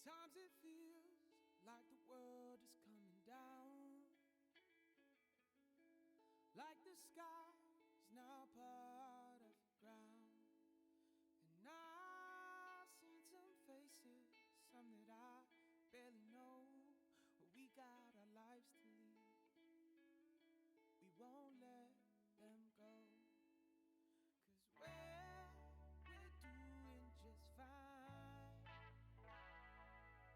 Sometimes it feels like the world is coming down, like the sky is now part of the ground. And I've seen some faces, some that I barely know, but we got our lives to lead. We won't let them go, 'cause we're doing just fine.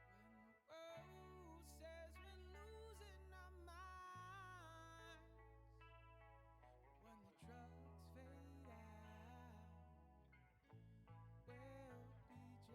When the world says we're losing our minds, when the drugs fade out, we'll be just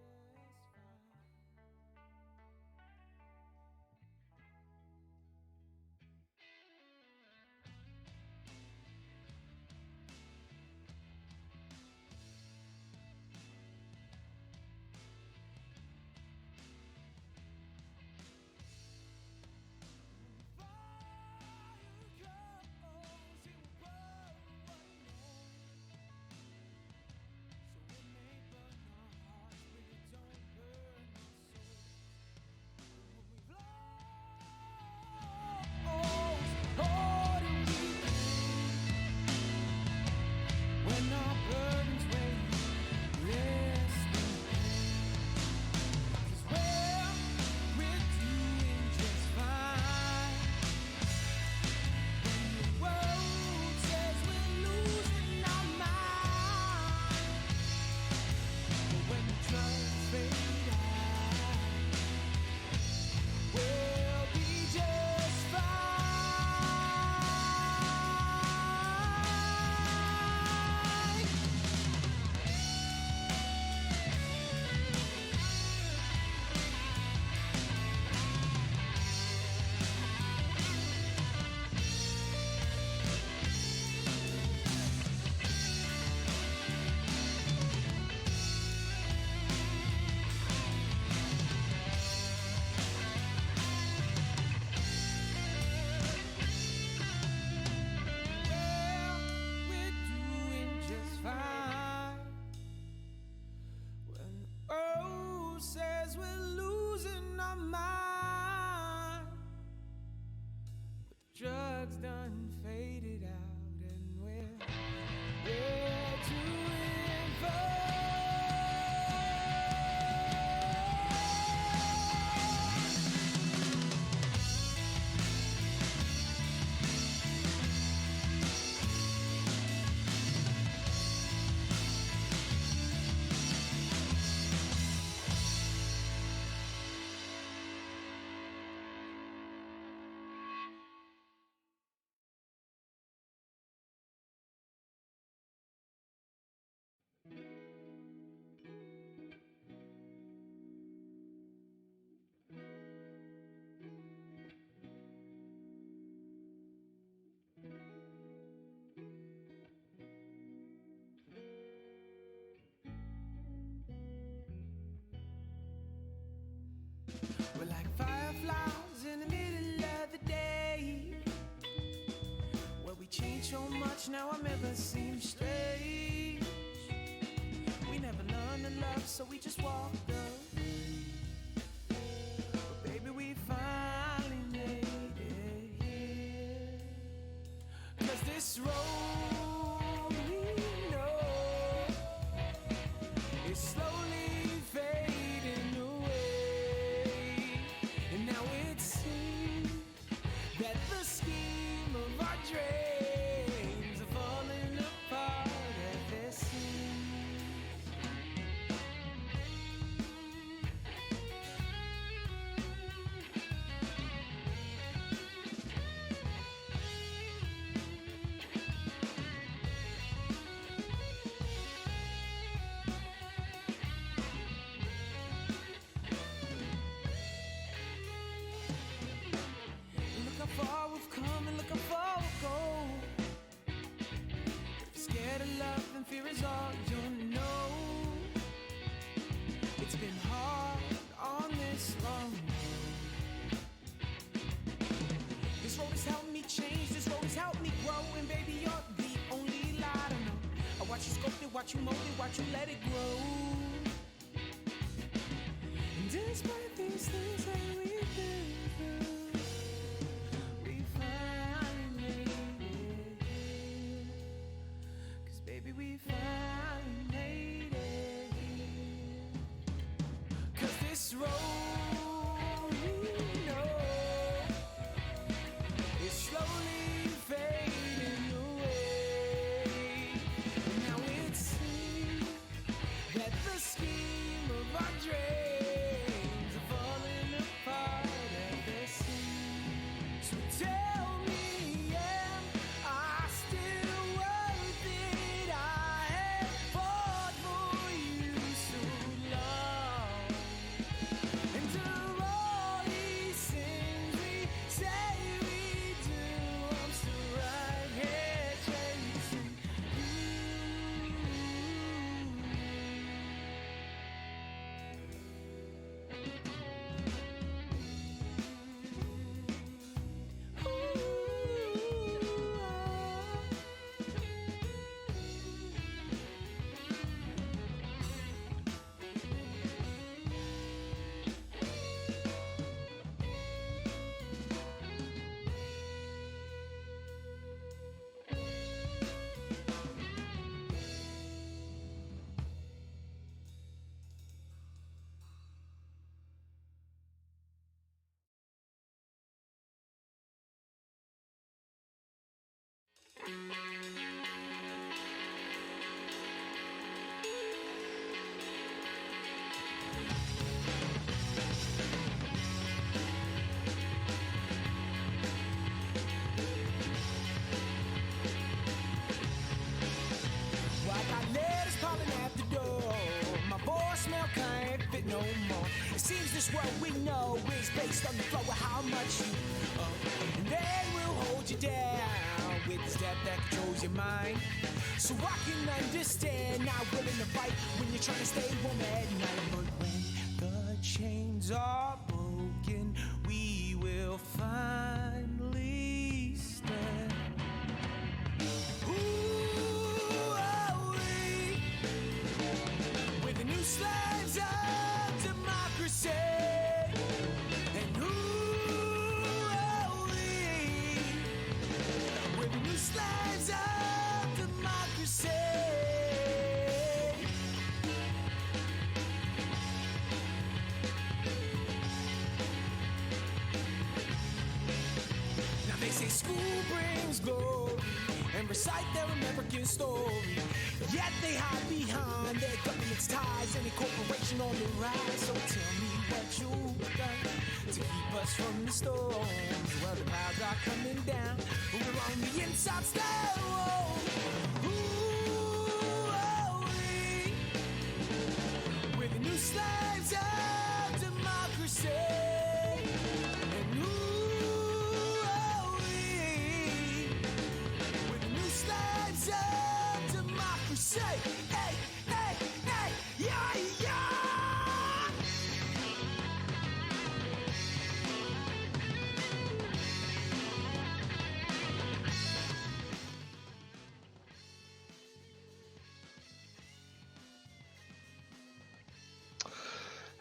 fine. Drugs done faded out, and we're doing fine. We're like fireflies in the middle of the day. Well, we changed so much, now our mirror seems strange. We never learned to love, so we just walked away. But baby, we finally made it here. 'Cause this road we know is slowly fading away. And now it seems that the scheme of our dreams are falling apart at the seams. Look how far we've come and look how far we'll go. If you're scared of love, then fear is all you know. It's been hard on this long road. This road has helped me change, this road has helped me grow. And baby, you're the only light I know. I watch you sculpt it, watch you mold it, watch you let it grow. And Despite these things that we've been through, we finally made it here. 'Cause baby, we finally made it here. 'Cause this road, you know, is slowly fading away. And now it seems that the scheme of our dreams are falling apart at the seams. So tell me, am I still worth it? I have fought for you so long. And through all these things we say we do, I'm still right here chasing Well, I got letters calling at the door. My voicemail can't fit no more. It seems this world we know is based on the flow of how much you owe. And they will hold you down with the step that controls your mind. So I can understand, not willing to fight when you're trying to stay warm at night. But when the chains are broken, we will finally stand. Ooh, are we with the new slaves of democracy? And who are we with the new slaves of democracy? Now they say school brings glory and recite their American story. Yet they hide behind their government's ties and a corporation on the rise. So tell me what you've done to keep us from the storms. Well, the clouds are coming down, but we're on the inside still. Who are we? We're the new slaves of democracy. And who are we? We're the new slaves of democracy. Hey, hey, hey, yeah, yeah.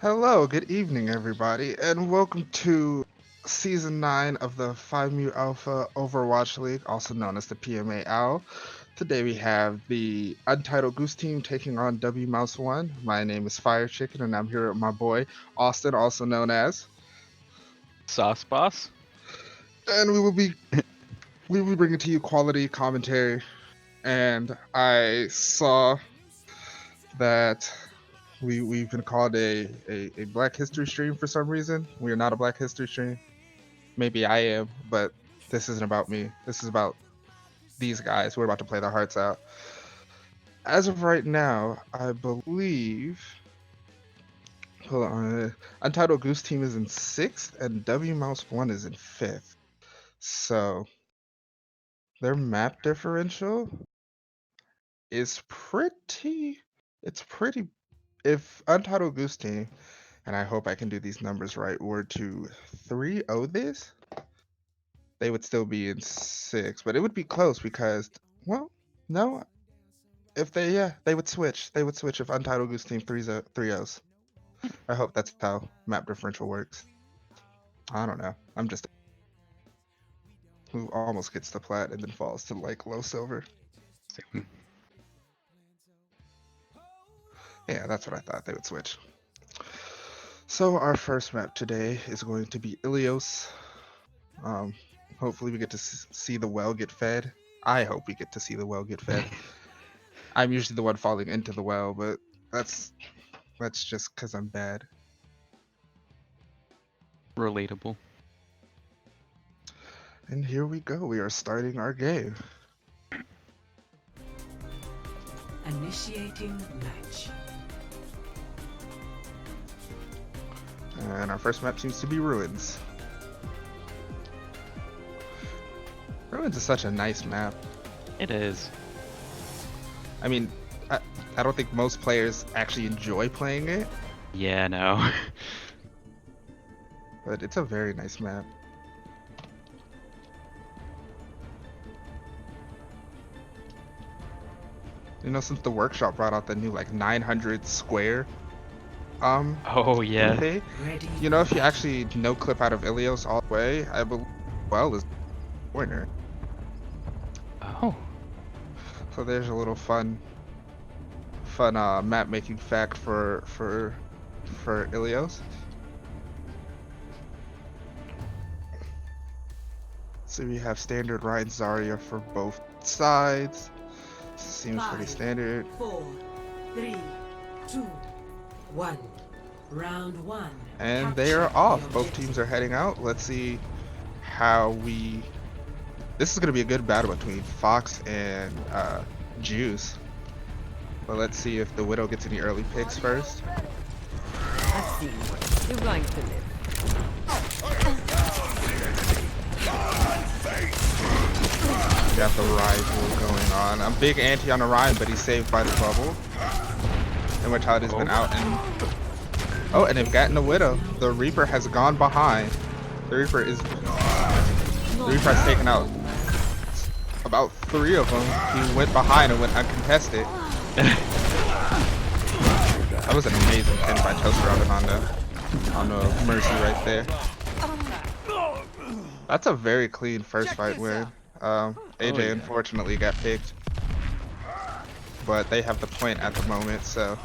Hello, good evening, everybody, and welcome to Season 9 of the 5 Mu Alpha Overwatch League, also known as the PMA OWL. Today we have the Untitled Goose team taking on W+M1. My name is Fire Chicken, and I'm here with my boy, Austin, also known as... Sauce Boss. And we will be bringing to you quality commentary. And I saw that we've been called a Black History stream for some reason. We are not a Black History stream. Maybe I am, but this isn't about me. This is about these guys. We're about to play their hearts out. As of right now, I believe... Hold on. Untitled Goose team is in 6th, and W+1 is in 5th. So their map differential is pretty... It's pretty... If Untitled Goose team, and I hope I can do these numbers right, were to 3-0 this, they would still be in 6th, but it would be close because, well, no, if they would switch. They would switch if Untitled Goose team 3-0s. I hope that's how map differential works. I don't know. I'm just who almost gets to plat and then falls to like low silver. Same. Yeah, that's what I thought they would switch. So our first map today is going to be Ilios. Hopefully we get to see the well get fed. I hope we get to see the well get fed. I'm usually the one falling into the well, but that's just because I'm bad. Relatable. And here we go. We are starting our game. Initiating match. And our first map seems to be Ruins. Ruins is such a nice map. It is. I mean, I don't think most players actually enjoy playing it, Yeah, no. but it's a very nice map. You know, since the workshop brought out the new like 900 square Oh yeah. PMA, Ready. you know, if you actually no clip out of Ilios all the way, I believe well is winner. Oh. So there's a little fun map making fact for Ilios. So we have standard Ryan Zarya for both sides. Seems pretty 5, standard. 4, 3, 2, 1. Round 1. And they are off. Both teams are heading out. Let's see how we. This is going to be a good battle between Fox and Juice. But let's see if the Widow gets any early picks first. I've seen what you're going to live. We got the rival going on. I'm big anti on Orion, but he's saved by the bubble. Immortality's been out and oh, and they've gotten the Widow. The Reaper has gone behind. The Reaper has taken out about 3 of them. He went behind and went uncontested. That was an amazing pin by Toaster on the Mercy right there. That's a very clean first fight win. AJ yeah. unfortunately got picked, but they have the point at the moment, so.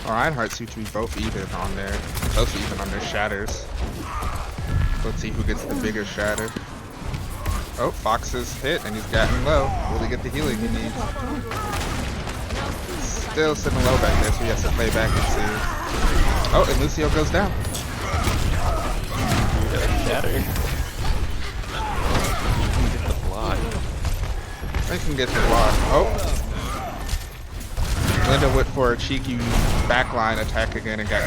Reinhardt seems to be both even on their, close to even on their shatters. Let's see who gets the bigger shatter. Oh, Fox is hit and he's gotten low. Will he get the healing he needs? Still sitting low back there, so he has to play back and see. Oh, and Lucio goes down. Shatter. Get the block. They can get the block. Oh. Linda went for a cheeky backline attack again and got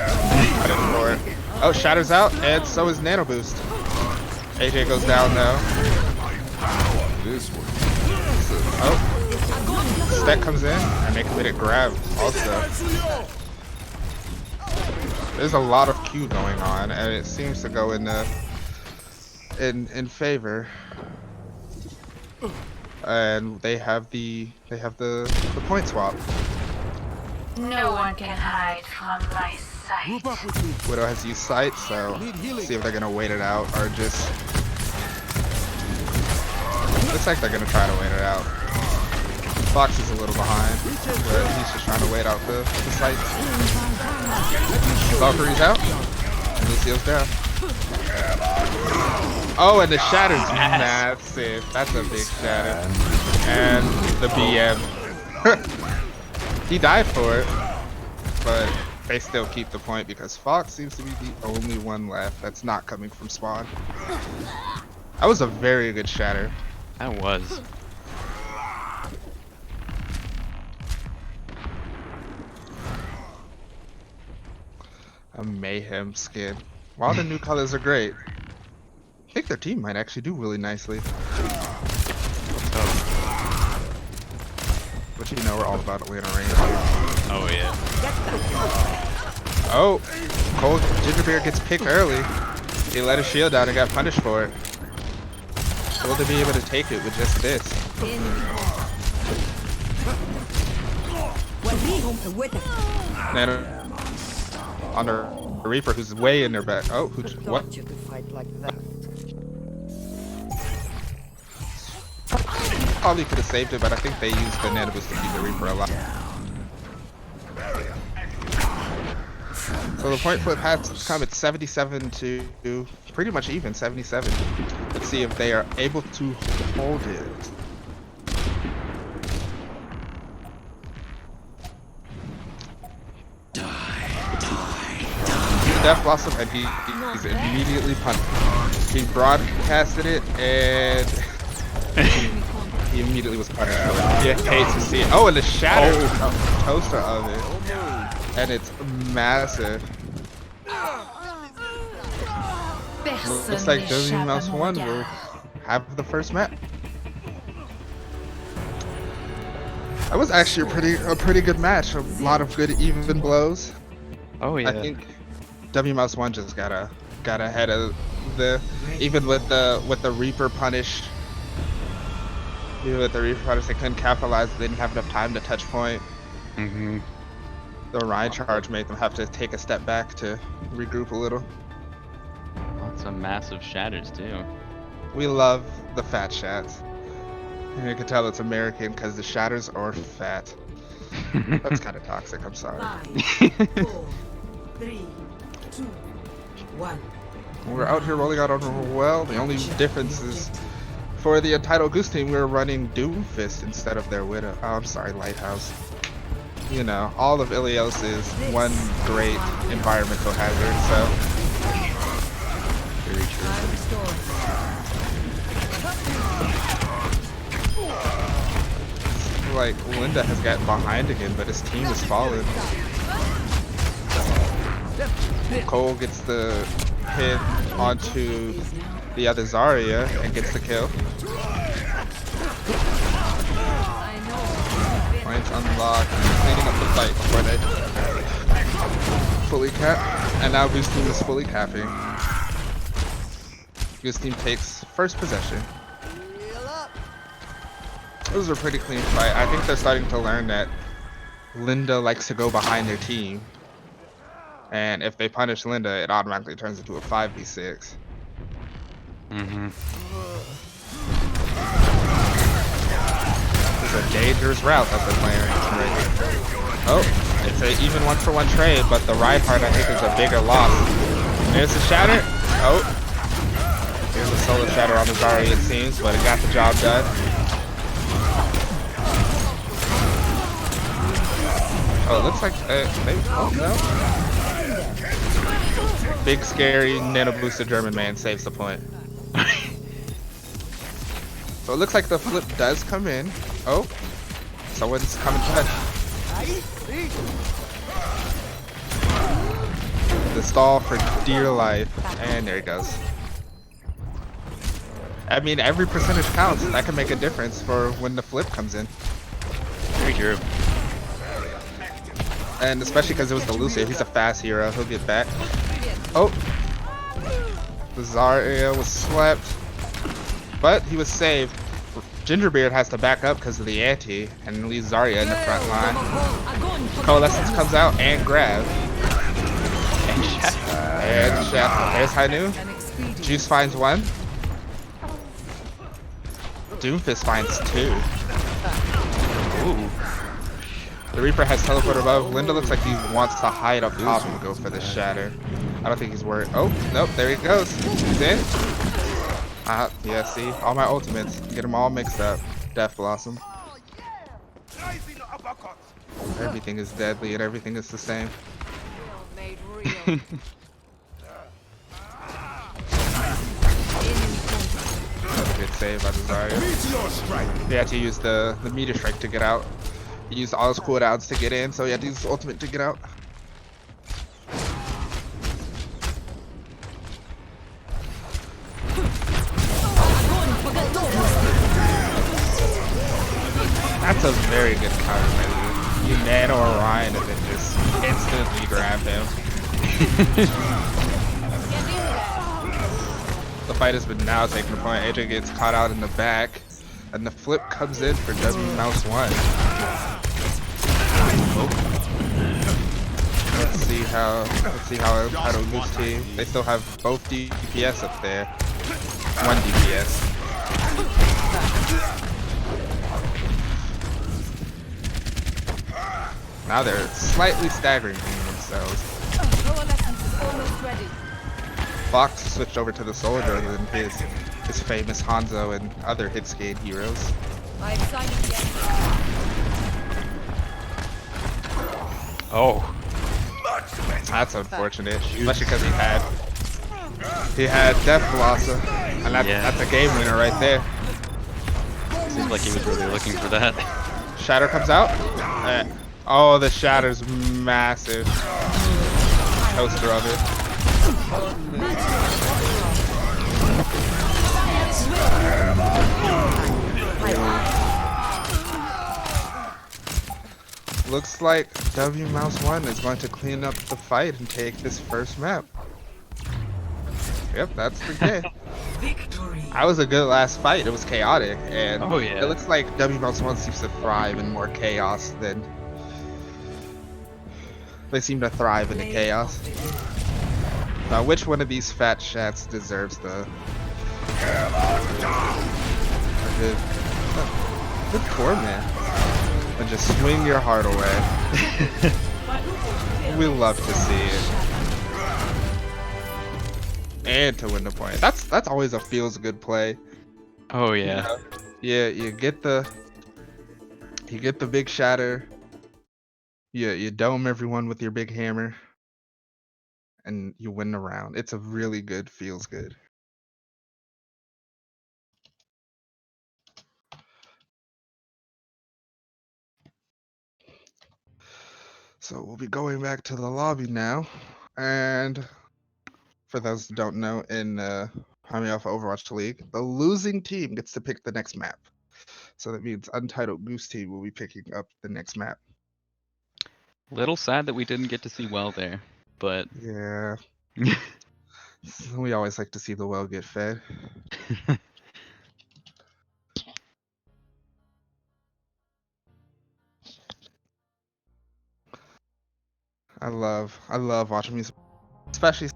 credit for it. Oh, Shatter's out, and so is Nano Boost. AJ goes down though. Oh, Stack comes in, and they committed grab also. There's a lot of Q going on, and it seems to go in favor. And they have the point swap. No one can hide from my sight. Widow has used sight, so see if they're gonna wait it out or just. Looks like they're gonna try to wait it out. Fox is a little behind, but he's just trying to wait out the sight. Valkyrie's out, and Lucio's down. Oh, and the shatter's massive. That's a big shatter. And the BM. He died for it, but they still keep the point because Fox seems to be the only one left that's not coming from spawn. That was a very good shatter. That was. A mayhem skin. While the new colors are great, I think their team might actually do really nicely. But you know we're all about Atlanta Range. Oh yeah. Oh, Cold Gingerbeer gets picked early. He let his shield out and got punished for it. Will they be able to take it with just this? Nano on the Reaper, who's way in their back. Oh, what? Thought you could fight like that. Probably could have saved it, but I think they used the Nano Boost to keep the Reaper alive. So the point flip has come at 77 to pretty much even, 77. Let's see if they are able to hold it. Death Blossom, and he's immediately punished. He broadcasted it, and he immediately was punished. You hate to see it. Oh, and the shatter toaster of it, and it's massive. Looks like W+M1 will have the first map. That was actually a pretty good match. A lot of good even blows. Oh yeah. I think W+M1 just got ahead of the even with the Reaper punish. Even with the Reaper punish, they couldn't capitalize. They didn't have enough time to touch point. Mm-hmm. The Ryan charge made them have to take a step back to regroup a little. Lots of massive shatters too. We love the fat shats. And you can tell it's American because the shatters are fat. That's kind of toxic. I'm sorry. 5, 4, 3, 2, 1. We're out here rolling out on well. The only difference is for the Untitled Goose team, we're running Doomfist instead of their Widow. Oh, I'm sorry, Lighthouse. You know, all of Ilios is one great environmental hazard, so. Very true. Like, Linda has gotten behind again, but his team is falling. Cole gets the hit onto the other Zarya and gets the kill. Points unlocked, cleaning up the fight before they fully cap. And now Goose team is fully capping. Goose team takes first possession. It was a pretty clean fight. I think they're starting to learn that Linda likes to go behind their team. And if they punish Linda, it automatically turns into a 5v6. Mm-hmm. This is a dangerous route that they're playing right here. Oh, it's an even 1-for-1 trade, but the Reinhardt I think is a bigger loss. There's the shatter. Oh, here's a solo shatter on the Zarya it seems, but it got the job done. Oh, it looks like maybe. Oh no! Big scary nano boosted German man saves the point. So it looks like the flip does come in. Oh, someone's coming to touch. The stall for dear life, and there he goes. I mean, every percentage counts. That can make a difference for when the flip comes in. Very true. And especially because it was the Lucio, he's a fast hero. He'll get back. Oh, the Zarya was slept, but he was saved. Gingerbeard has to back up because of the anti and leaves Zarya in the front line. Coalescence comes out and grab. And Shaft. There's Hainu. Juice finds one. Doomfist finds two. Ooh. The Reaper has teleport above. Linda looks like he wants to hide up top and go for the shatter. I don't think he's worried. Oh, nope, there he goes. He's in. Yeah, see, all my ultimates. Get them all mixed up. Death Blossom. Everything is deadly and everything is the same. That's a good save by the Zarya. He had to use the meteor strike to get out. He used all his cooldowns to get in, so he had to use his ultimate to get out. That's a very good counter measure. You nano Orion and then just instantly grab him. The fight has been now taking the point. AJ gets caught out in the back. and the flip comes in for W+M1. Let's see how Untitled Goose team. They still have both DPS up there. One DPS. Now they're slightly staggering themselves. Fox switched over to the soldier than his famous Hanzo and other hit-scan heroes. Oh, That's unfortunate, especially because he had Death Blossom, and that's a game winner right there. seems like he was really looking for that. Shatter comes out. Oh, the Shatter's massive. Toaster of it. Looks like W+M1 is going to clean up the fight and take this first map. Yep, that's the game. Victory. That was a good last fight. It was chaotic, and Oh, yeah. it looks like W+M1 seems to thrive in more chaos than they seem to thrive in the chaos. Now, which one of these fat shats deserves the good core man? And just swing your heart away. We love to see it. And to win the point. That's always a feels good play. Oh yeah. Yeah, you get the big shatter. You dome everyone with your big hammer. And you win the round. It's a really good feels good. So we'll be going back to the lobby now. And for those who don't know, in High Alpha Overwatch League, the losing team gets to pick the next map. So that means Untitled Goose team will be picking up the next map. Little sad that we didn't get to see well there, but Yeah. We always like to see the well get fed. I love watching these, especially.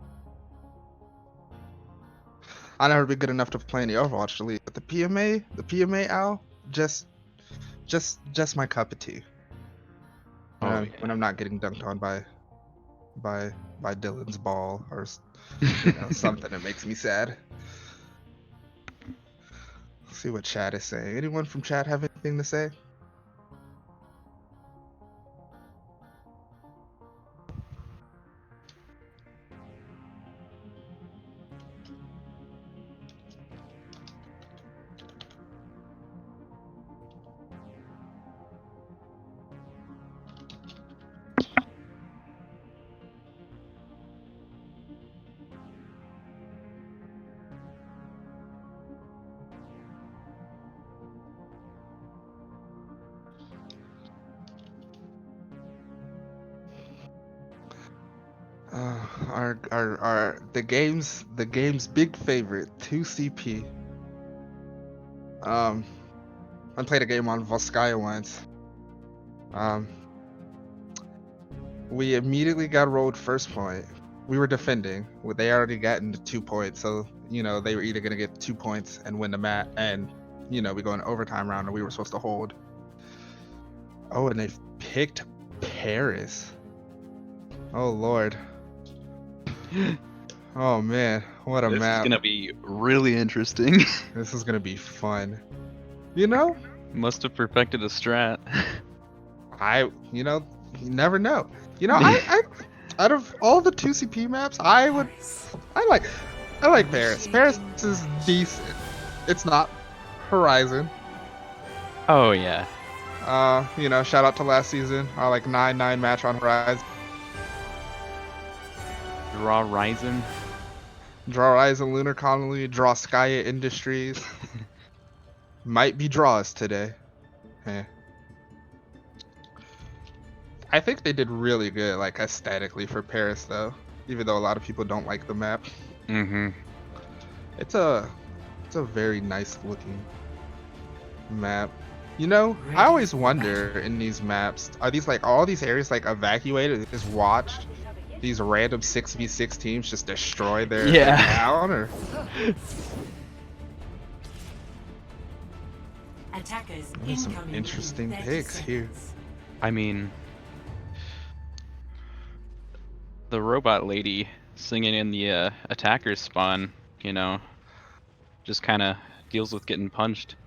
I never been good enough to play in the Overwatch League, but the PMA owl, just my cup of tea. Oh, yeah. When I'm not getting dunked on by Dylan's ball or something that makes me sad. Let's see what chat is saying. Anyone from chat have anything to say? The game's big favorite 2CP. I played a game on Volskaya once. We immediately got rolled first point. We were defending. They already gotten 2 points, so they were either gonna get 2 points and win the match, and we go in overtime round, and we were supposed to hold. Oh, and they picked Paris. Oh lord. Oh man, what a This map. is gonna be really interesting. This is gonna be fun. Must have perfected a strat. You never know. I out of all the 2CP maps, I like Paris. Paris is decent. It's not Horizon. Oh yeah. Shout out to last season. Our 9-9 match on Horizon. Draw Ryzen. Draw Horizon, Lunar Colony, Draw Skya Industries. Might be draws today. I think they did really good, aesthetically for Paris, though. Even though a lot of people don't like the map. Mm-hmm. It's a very nice looking map. You know, I always wonder in these maps, are these like all these areas like evacuated, just watched these random 6v6 teams just destroy their town, or Attackers there's some incoming interesting in 30 picks here. seconds. I mean, the robot lady singing in the attacker's spawn, you know, just kind of deals with getting punched.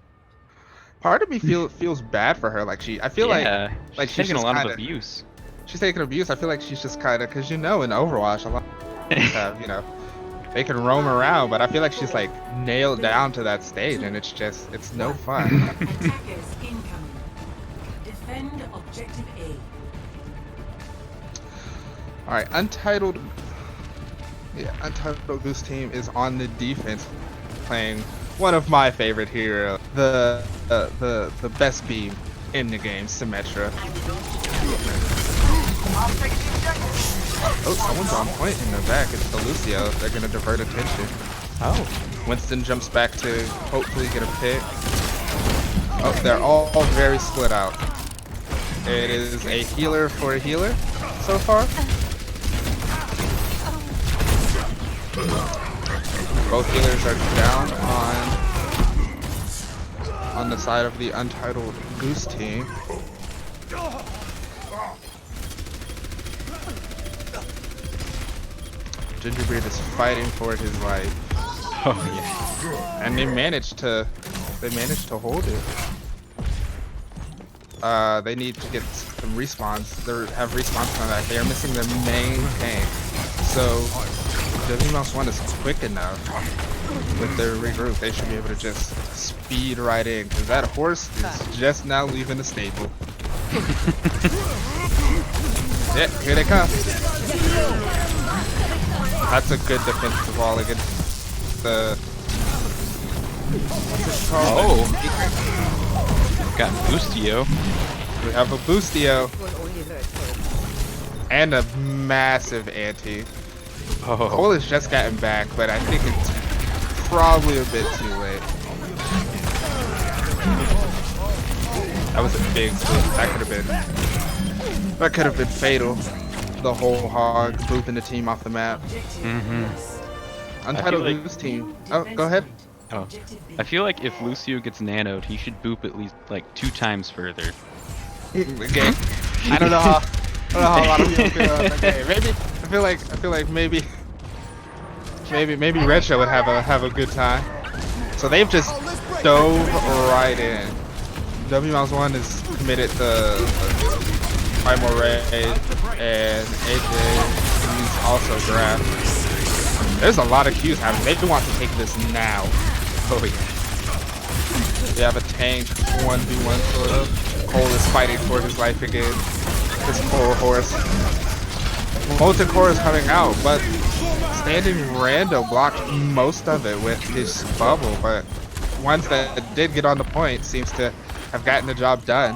Part of me feels bad for her. Like I feel Yeah, like she's she's taking a just lot kind of of abuse. she's taking abuse. I feel like she's just kind of, because you know in Overwatch a lot of teams have, you know, they can roam around, but I feel like she's like nailed down to that stage, and it's no fun. Attackers incoming. Defend objective A. All right, Untitled Goose team is on the defense, playing one of my favorite heroes, the best beam in the game, Symmetra. Oh, someone's on point in the back. It's the Lucio. They're gonna divert attention. Oh, Winston jumps back to hopefully get a pick. Oh, they're all very split out. It is a healer for a healer so far. Both healers are down on the side of the Untitled Goose team. Gingerbeard is fighting for his life. oh yeah. And they managed to hold it. They need to get some respawns. They have respawns coming back. They are missing their main tank. So W+M1 is quick enough with their regroup. They should be able to just speed right in, because that horse is just now leaving the stable. Yeah, here they come. That's a good defensive wall against the... What's it called? Oh, got Boostio. We have a Boostio Will only hurt for and a massive anti. Oh, Cole has just gotten back, but I think it's probably a bit too late. That was a big switch. That could have been fatal. The whole hog booping the team off the map. Untitled like- Goose team. Oh, go ahead. oh. I feel like if Lucio gets nanoed, he should boop at least like 2 times further. Okay. I don't know how a lot of people feel about that game. Maybe I feel like maybe Redshirt would have a good time. So they've just dove right in. W+M1 is committed to Primal Ray, and AJ is also draft. There's a lot of Qs happening. They want to take this now. Oh yeah. They have a tank 1v1 sort of. Cole is fighting for his life again. This poor horse. Molten Core is coming out, but Standing Rando blocked most of it with his bubble, but ones that did get on the point seems to have gotten the job done.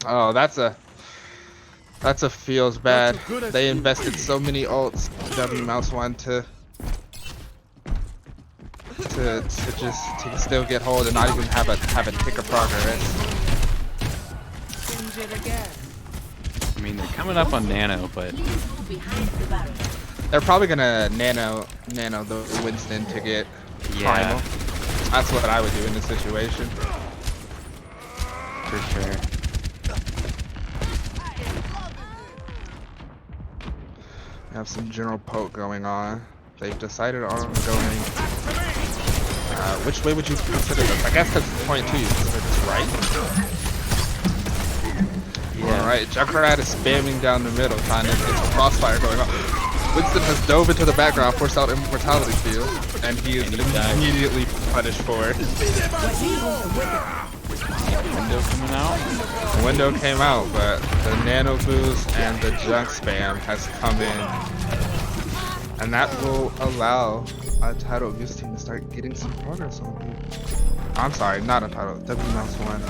Oh, that's a feels bad. They invested so many ults, W+M1 to still get hold and not even have a tick of progress. I mean, they're coming up on nano, but They're probably gonna nano the Winston to get yeah, primal. That's what I would do in this situation. for sure. We have some general poke going on. They've decided on going. Which way would you consider this? I guess because it's point 2, you consider this right? Yeah. Alright, Junkrat is spamming down the middle, trying to get some crossfire going on. Winston has dove into the background, forced out Immortality Field, and he is immediately punished for it. Window coming out. The window came out, but the nano boost and the junk spam has come in. And that will allow Untitled Goose team to start getting some progress on people. I'm sorry, not Untitled, W+M1.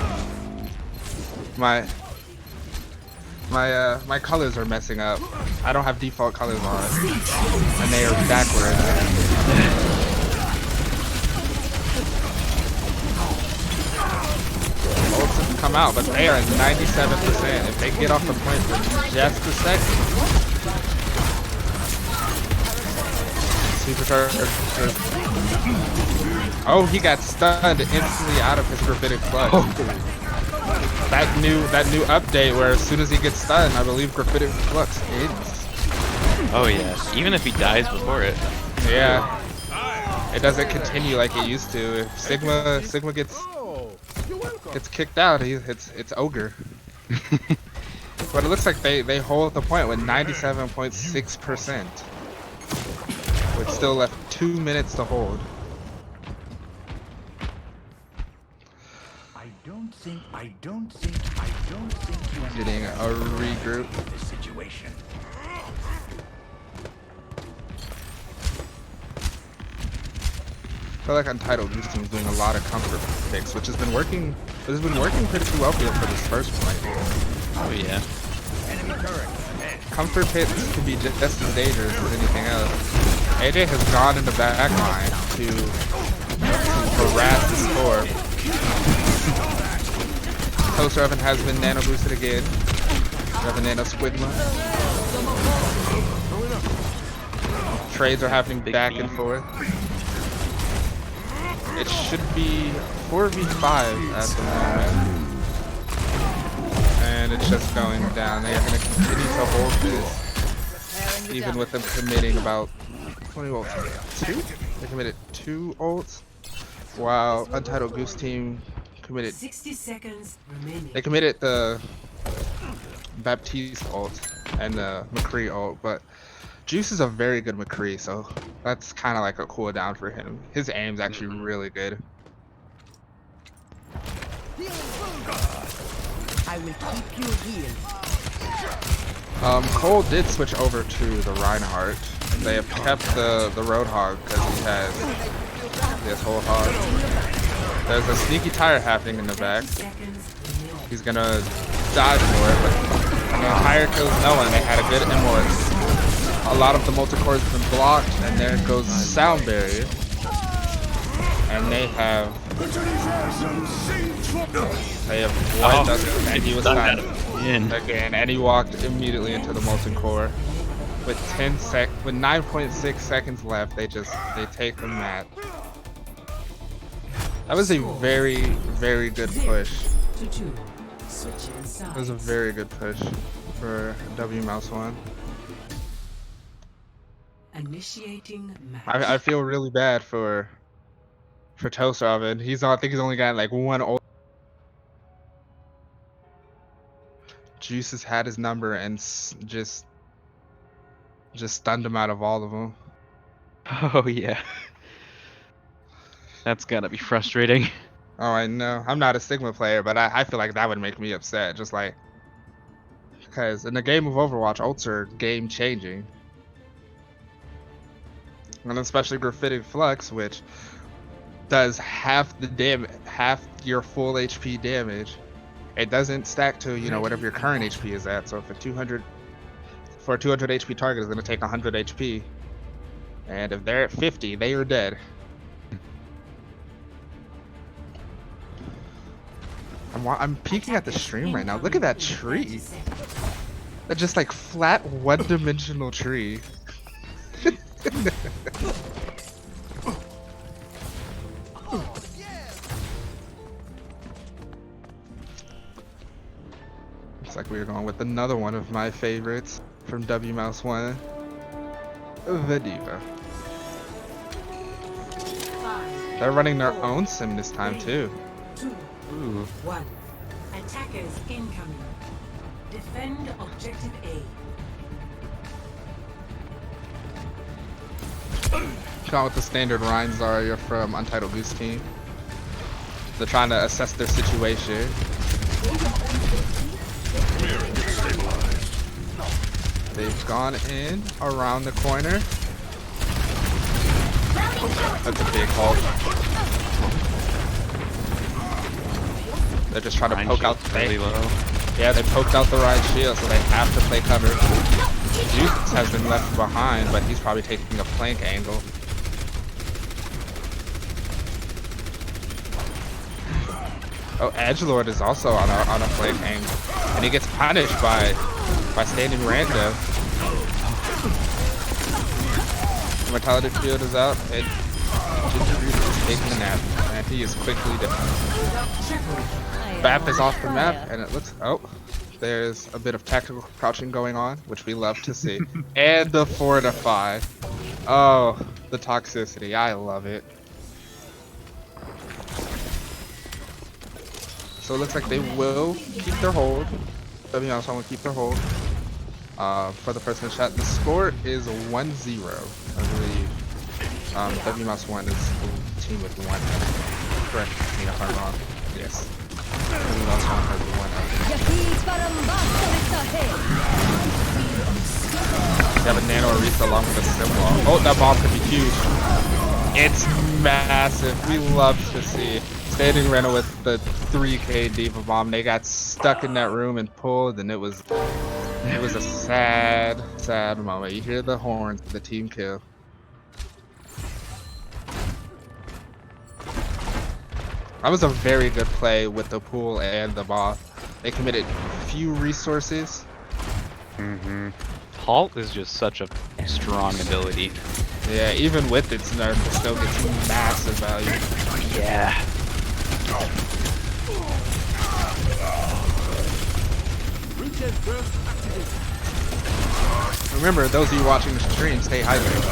My colors are messing up. I don't have default colors on, and they are backwards. them out, but they are at 97%. If they get off the point for just a second. Supercharger. Oh, he got stunned instantly out of his Graphitic Flux. That new update where as soon as he gets stunned, I believe Graphitic Flux ends. Oh yeah, even if he dies before it. Yeah. It doesn't continue like it used to. If Sigma gets kicked out, it's ogre. But it looks like they hold the point with 97.6%. With still left 2 minutes to hold. I don't think you Getting a regroup. this situation. I feel like Untitled Goose team is doing a lot of comfort picks, which has been working. Pretty well for this first point. Oh yeah. Comfort picks can be just as dangerous as anything else. AJ has gone in the back line to harass the score. Toast Oven has been nano boosted again. We have a nano squigma. Trades are happening back and forth. It should be 4v5 at the moment. And it's just going down. They are going to continue to hold this. Even with them committing about 20 ults. 2? They committed 2 ults. While Untitled Goose team committed 60 seconds remaining. They committed the Baptiste ult and the McCree ult, but Juice is a very good McCree, so that's kind of like a cooldown for him. His aim's actually really good. I will keep you healed. Cole did switch over to the Reinhardt. They have kept the Roadhog because he has this whole hog. There's a sneaky tire happening in the back. He's gonna dodge for it, but the tire kills no one. They had a good immorts. A lot of the multi-core has been blocked, and there goes sound barrier. And they have wiped us, and he was stunned again, and he walked immediately into the molten core. With 9.6 seconds left, they take the map. That was a very, very good push. It was a very good push for W+M1. Initiating match. I feel really bad for Toast Oven. I think he's only got like 1 ult. Juice has had his number and just stunned him out of all of them. Oh yeah. That's gotta be frustrating. Oh, I know. I'm not a Sigma player, but I feel like that would make me upset. Just like, because in the game of Overwatch, ults are game changing. And especially Graphitic Flux, which does half your full HP damage. It doesn't stack to, whatever your current HP is at. So if for a 200 HP target is going to take 100 HP, and if they're at 50, they are dead. I'm peeking at the stream right now. Look at that tree. That's just like flat one-dimensional tree. Looks like we're going with another one of my favorites from W+M1, the Diva. They're running their own sim this time too. 2, 1. Attackers incoming. Defend objective A. Gone with the standard Ryan Zarya from Untitled Goose team. They're trying to assess their situation. They've gone in around the corner. That's a big ult. They're just trying to poke out really low. Yeah, they poked out the right shield, so they have to play cover. Juice has been left behind, but he's probably taking a flank angle. Oh, Edgelord is also on a flank angle, and he gets punished by standing random. Mortality field is out, and Ginger Goose is taking a nap, and he is quickly down. Bap is off the map, and it looks. Oh, there's a bit of tactical crouching going on, which we love to see, and the fortify. Oh, the toxicity! I love it. So it looks like they will keep their hold. W+M1 will keep their hold. For the person in chat, the score is 1-0, I believe. W+M1 is the team with 1. Correct me if I'm wrong. Yes. W+M1 has 1. They have a nano Arisa along with a symbol. Oh, that bomb could be huge. It's massive. We love to see. Standing Renna with the 3K Diva bomb. They got stuck in that room and pulled, and it was a sad, sad moment. You hear the horns, the team kill. That was a very good play with the pool and the ball. They committed few resources. Halt is just such a strong ability. Yeah, even with its nerf, it still gets massive value. Yeah. Remember, those of you watching the stream, stay hydrated.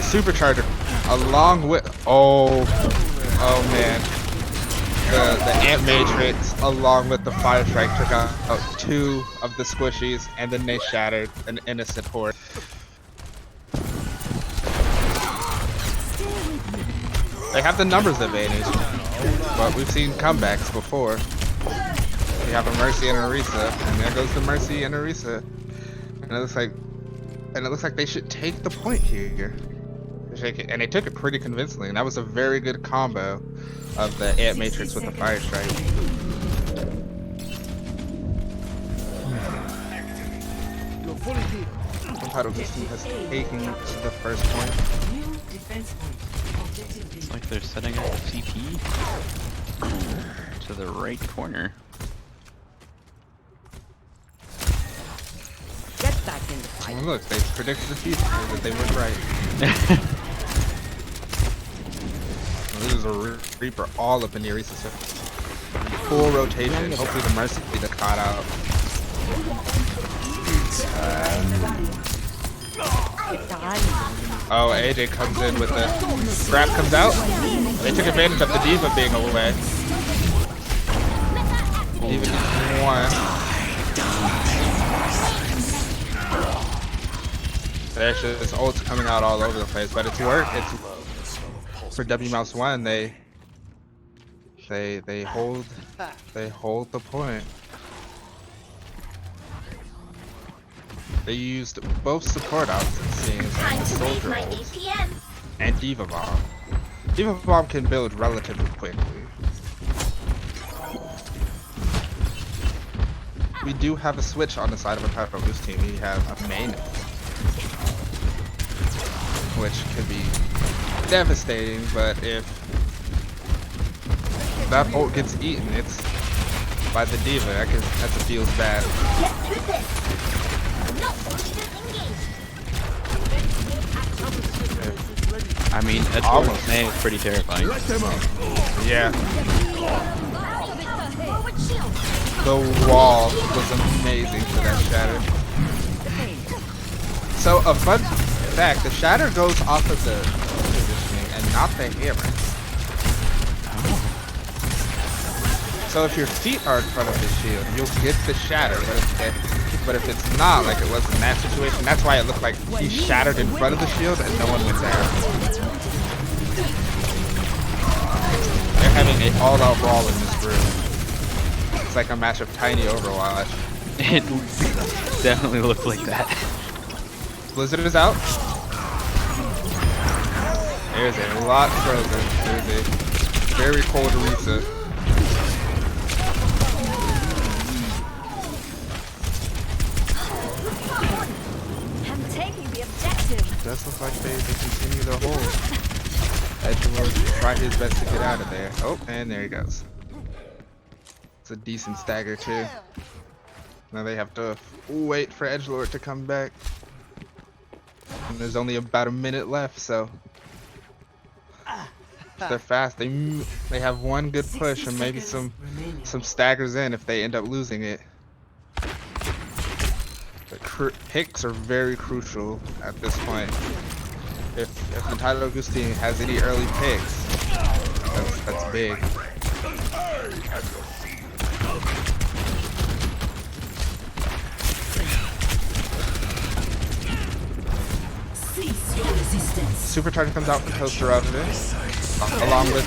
Supercharger, along with oh man, the Ant Matrix, along with the Fire Strike, took out 2 of the squishies, and then they shattered an innocent horde. They have the numbers advantage, but we've seen comebacks before. We have a Mercy and a Arisa, and there goes the Mercy and Arisa. And it looks like they should take the point here. And they took it pretty convincingly, and that was a very good combo of the Ant Matrix with the Fire Strike. Untitled Goose has taken the first point. It's like they're setting up a CP to the right corner. Get back in the fight. Oh, look, they predicted the future, that they were right. This is a Reaper all up in the Arisa system. Full rotation. Hopefully the Mercy will be the caught out. Oh, AJ comes in with the scrap comes out. They took advantage of the Diva being away. Diva gets 1. There's just ults coming out all over the place, but it's work. It's for W+M1. They hold the point. They used both support outfits, seeing as the soldier ults and Diva Bomb. Diva Bomb can build relatively quickly. We do have a switch on the side of Untitled Goose team. We have a main, which could be devastating, but if that ult gets eaten, it's by the Diva. That feels bad. I mean, W+M is pretty terrifying. Yeah. The wall was amazing for that shatter. So a fun fact, the shatter goes off of the positioning and not the hammer. So if your feet are in front of the shield, you'll get the shatter, but if it's not, like it was in that situation, that's why it looked like he shattered in front of the shield and no one went down. They're having an all-out brawl in this room. It's like a match of Tiny Overwatch. It definitely looked like that. Blizzard is out. There's a lot frozen. There's a very cold Arisa. I'm taking the objective. It does look like they continue to hold. Edgelord try his best to get out of there. Oh, and there he goes. It's a decent stagger too. Now they have to wait for Edgelord to come back. And there's only about a minute left, so if they're fast. They have one good push and maybe some staggers in if they end up losing it. The picks are very crucial at this point. If Untitled Goose team has any early picks, that's big. Supercharger comes out from Toaster of it, along with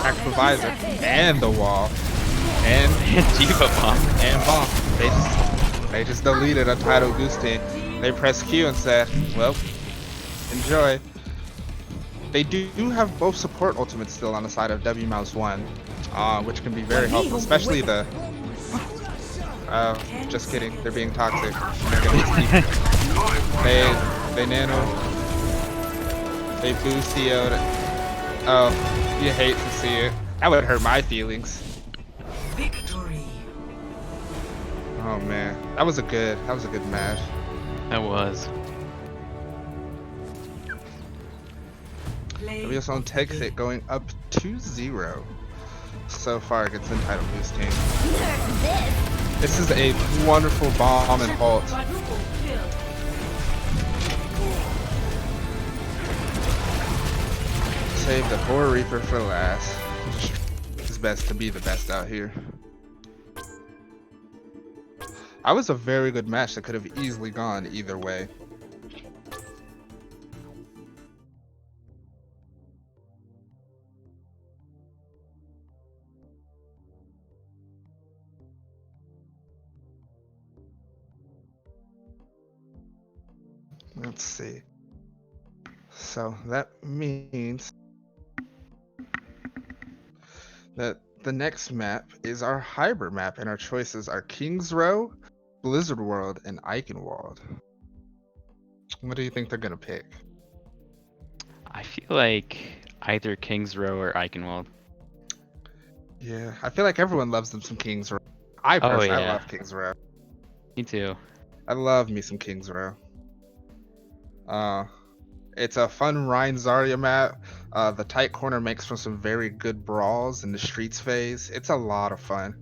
Tactical Visor and the wall and Diva Bomb. and bomb. They just deleted Untitled Goose team. They pressed Q and said, "Well, enjoy." They do have both support ultimates still on the side of W+M1, which can be very helpful, especially the. Just kidding. They're being toxic. They nano. They boost the oh, you hate to see it. That would hurt my feelings. Victory. Oh man, that was a good match. That was. W+M1 takes it, going up 2-0 so far against Untitled Goose team. This is a wonderful bomb and halt. Save the poor Reaper for last. It's best to be the best out here. That was a very good match that could have easily gone either way. Let's see. So that means that the next map is our hybrid map, and our choices are King's Row, Blizzard World, and Eichenwald. What do you think they're gonna pick? I feel like either King's Row or Eichenwald. Yeah, I feel like everyone loves them some King's Row. I personally I love King's Row. Me too. I love me some King's Row. It's a fun Rhine Zarya map. The tight corner makes for some very good brawls in the streets phase. It's a lot of fun.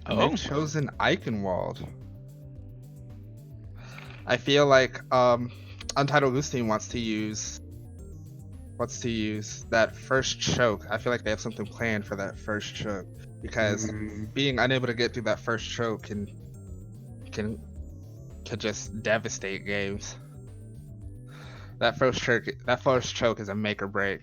And they've chosen Eichenwald. I feel like Untitled Goose team wants to use that first choke. I feel like they have something planned for that first choke, because being unable to get through that first choke can just devastate games. That first choke is a make or break.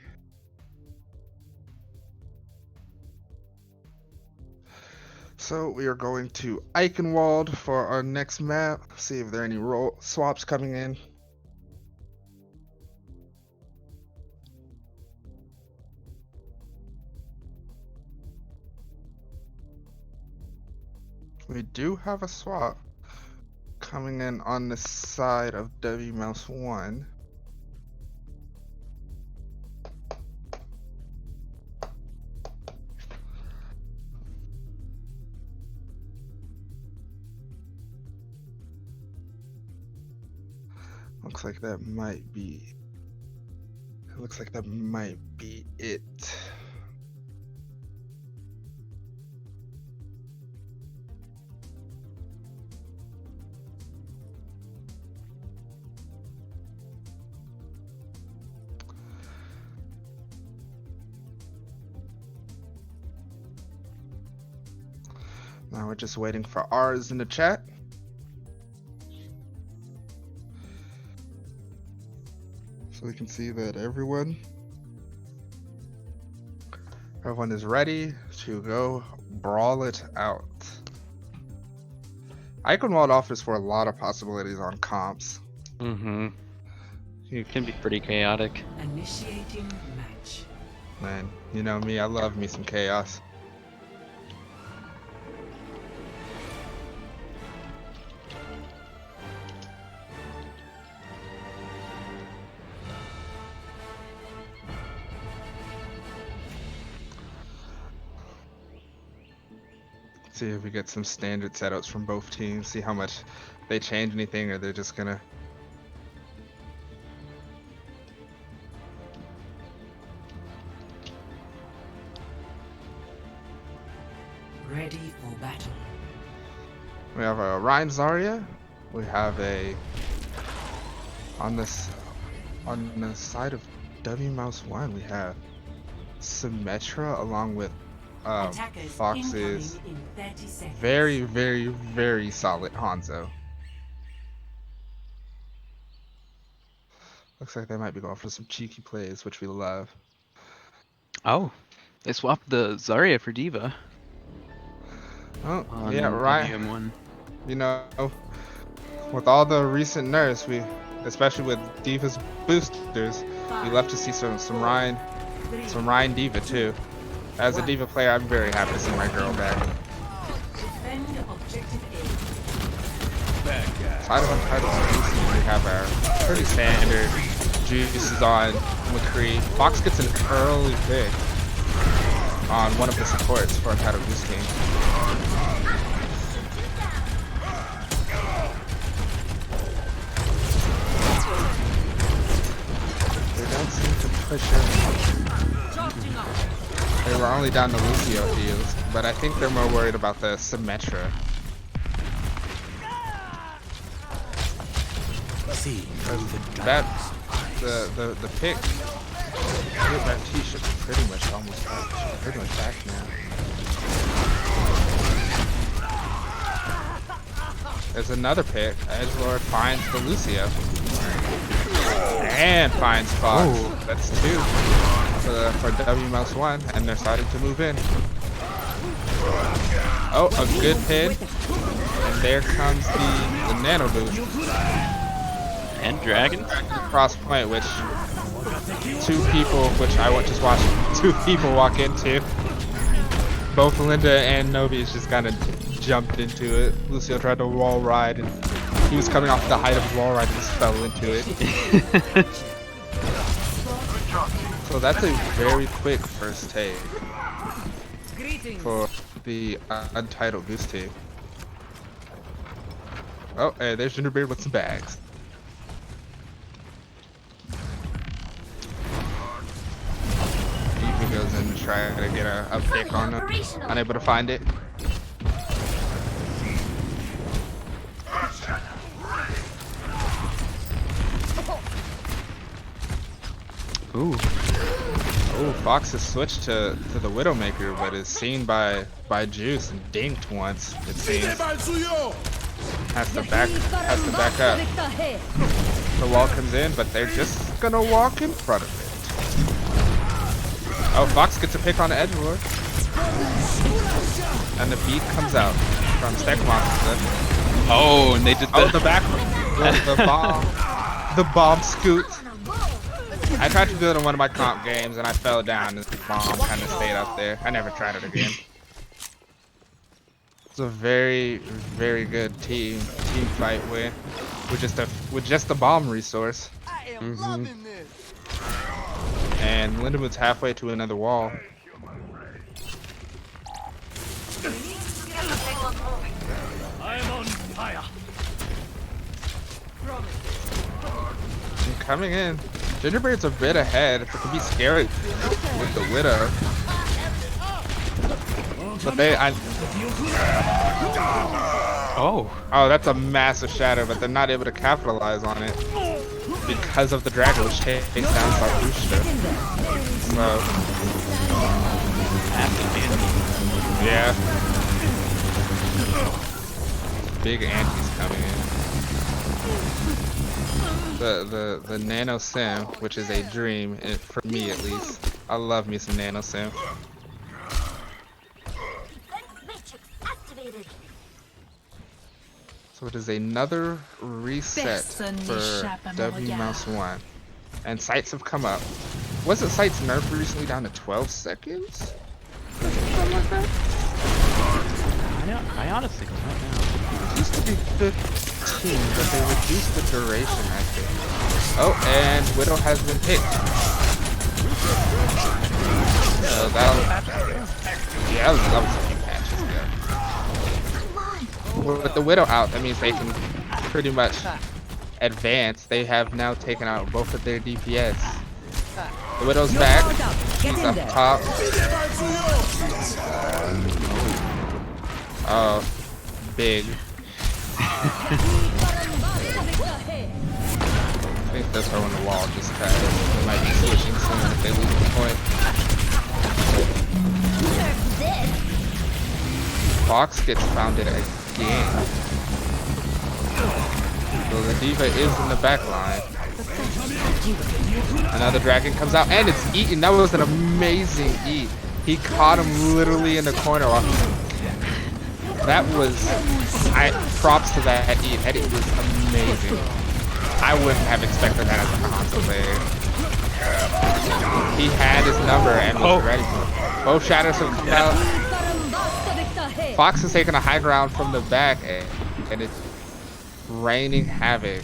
So we are going to Eichenwald for our next map. See if there are any role swaps coming in. We do have a swap coming in on the side of W+M1. Looks like that might be it. Now we're just waiting for ours in the chat. So we can see that everyone is ready to go brawl it out. Eichenwald offers for a lot of possibilities on comps. It can be pretty chaotic. Initiating match. Man, you know me, I love me some chaos. See if we get some standard setups from both teams. See how much they change anything, or they're just gonna. Ready for battle. We have a Ryan Zarya. We have a on the side of W+M1. We have Symmetra along with Attackers Fox's incoming in 30 seconds. very solid Hanzo. Looks like they might be going for some cheeky plays, which we love. Oh, they swapped the Zarya for Diva. Oh, On yeah, right. WM1. You know, with all the recent nerfs, especially with Diva's boosters, we love to see some Ryan Diva too. As a Diva player, I'm very happy to see my girl back. Defend objective Side of Untitled, we have our pretty standard Juice is on McCree. Fox gets an early pick on one of the supports for Untitled Goose King. They don't seem to push in. They were only down to Lucio heals, but I think they're more worried about the Symmetra. That the pick that T should be pretty much almost back, pretty much back now. There's another pick. Edgelord finds the Lucio and finds Fox. Oh. That's two for W+1, and they're starting to move in. Oh, a good pin, and there comes the nano boost. And Dragon? Cross point, which just watched two people walk into. Both Linda and Novi just kind of jumped into it. Lucio tried to wall ride, and he was coming off the height of his wall ride and just fell into it. So that's a very quick first take for the Untitled Goose team. Oh, hey, there's Gingerbeard with some bags. He goes in to try to get a pick on him. Unable to find it. Ooh. Ooh, Fox has switched to the Widowmaker, but is seen by Juice and dinked once, it seems. Has to back up. The wall comes in, but they're just gonna walk in front of it. Oh, Fox gets a pick on the Edgelord. And the beat comes out from Stack Monster. Oh, and they did the... Oh, the back... the bomb scoot. I tried to do it in one of my comp games, and I fell down, and the bomb kind of stayed up there. I never tried it again. It's a very good team fight win with just a bomb resource. And Lindewood's halfway to another wall. I'm on fire. And coming in, Gingerbeard's a bit ahead. It can be scary with the Widow. But oh, that's a massive shadow, but they're not able to capitalize on it because of the Dragon, which takes down Sarpushta. So, yeah, big antis coming in. The Nano Sim, which is a dream for me at least. I love me some Nano Sim. So it is another reset for W+1. And sights have come up. Wasn't sights nerfed recently down to 12 seconds? Something like that? I honestly don't know. It used to be 15, but they reduced the duration, I think. Oh, and Widow has been picked. So that'll... Yeah, that was a few patches ago. with the Widow out, that means they can pretty much advance. They have now taken out both of their DPS. The Widow's back. She's up top. Oh, big. I think they're throwing the wall just because they might be switching soon if they lose the point. Fox gets founded again. So the diva is in the back line. Another dragon comes out and it's eaten. That was an amazing eat. He caught him literally in the corner. That was, props to that eat. That eat was amazing. I wouldn't have expected that as a console player. He had his number and was ready for it. Both shadows have come out. Fox is taking a high ground from the back and it's raining havoc.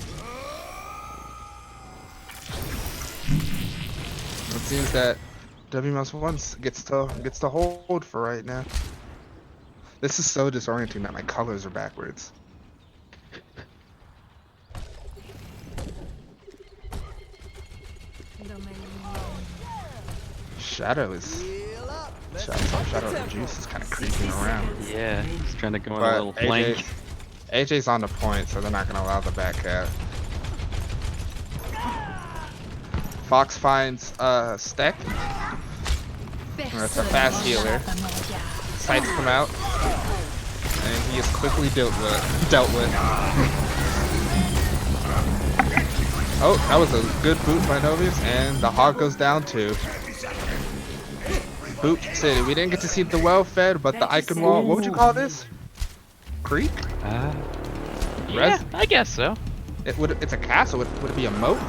It seems that W+1 gets to hold for right now. This is so disorienting that my colors are backwards. Shadow the Juice is kind of creeping around. Yeah, he's trying to go on a little flank. AJ's on the point, so they're not going to allow the back cat. Fox finds Steck. That's a fast healer. Sights come out, and he is quickly dealt with. Oh, that was a good boot by Novius, and the hog goes down too. Boot City. We didn't get to see the well-fed, but the icon wall. What would you call this? Creek? Yeah, I guess so. It's a castle. Would it be a moat?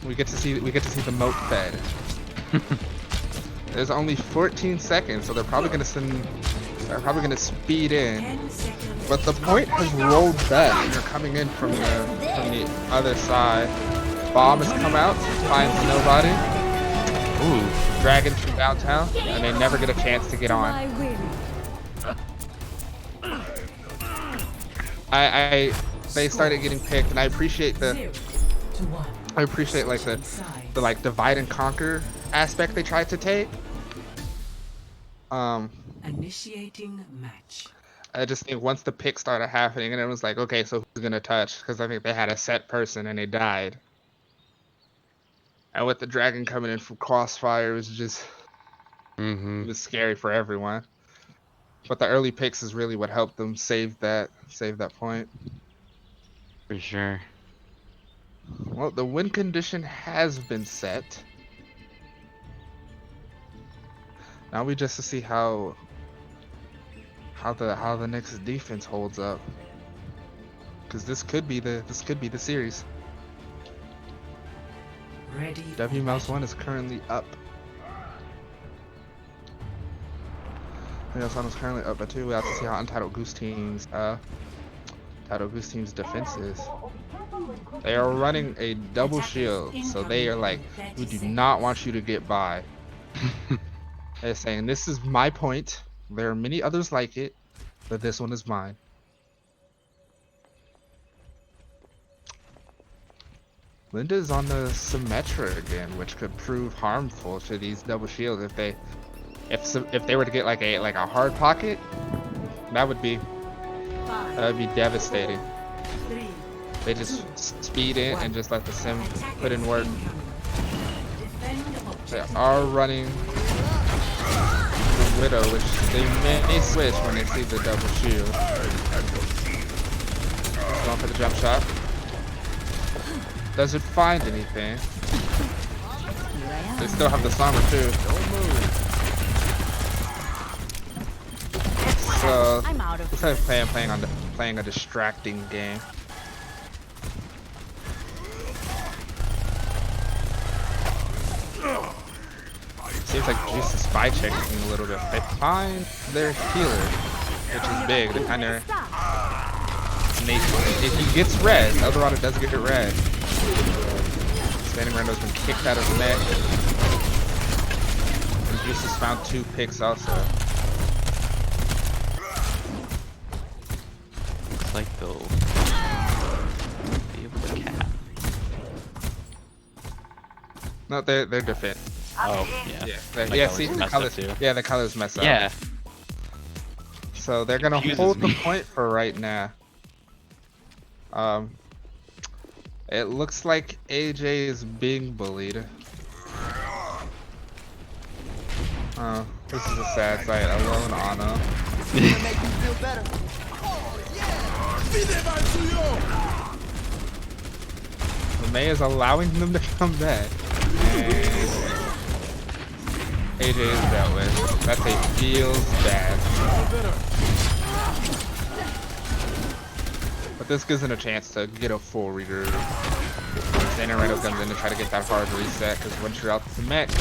We get to see the moat fed. There's only 14 seconds, so they're probably gonna speed in. But the point has rolled back. They're coming in from the other side. Bomb has come out, finds nobody. Ooh, dragons from downtown, and they never get a chance to get on. They started getting picked, and I appreciate like the like divide and conquer aspect they tried to take. Initiating match. I just think once the picks started happening, and it was like, okay, so who's gonna touch? Because I think they had a set person and they died. And with the dragon coming in from crossfire, it was just it was scary for everyone. But the early picks is really what helped them save that point. For sure. Well, the win condition has been set. Now we just to see how the Knicks defense holds up, because this could be the series. Ready. W+1 is currently up. W+1 is currently up by 2. We have to see how Untitled Goose team's defense is. They are running a double shield, so they are like, we do not want you to get by. They're saying, this is my point. There are many others like it, but this one is mine. Linda's on the Symmetra again, which could prove harmful to these double shields if they were to get like a hard pocket. That would be devastating. They just speed in and just let the sim put in work. They are running the Widow, which they may switch when they see the double shield. Going for the jump shot. Doesn't find anything. They still have the summer too. So looks like playing a distracting game. Seems like Juice is spy checking a little bit. They find their healer, which is big. They kind of, if he gets red, Eldorado does get red. Standing Rando's been kicked out of the net. And Juice has found 2 picks also. No, they're different. Oh, yeah. My Yeah. colors See, are the messed up colors. too. Yeah, the colors mess up. Yeah. So they're gonna Confuses hold the me. point for right now. It looks like AJ is being bullied. Oh, this is a sad sight. Alone Anna. May is allowing them to come back. And AJ is dealt with. That thing feels bad. But this gives him a chance to get a full regroup. Xanorendo comes in to try to get that hard reset, because once you're out the mech,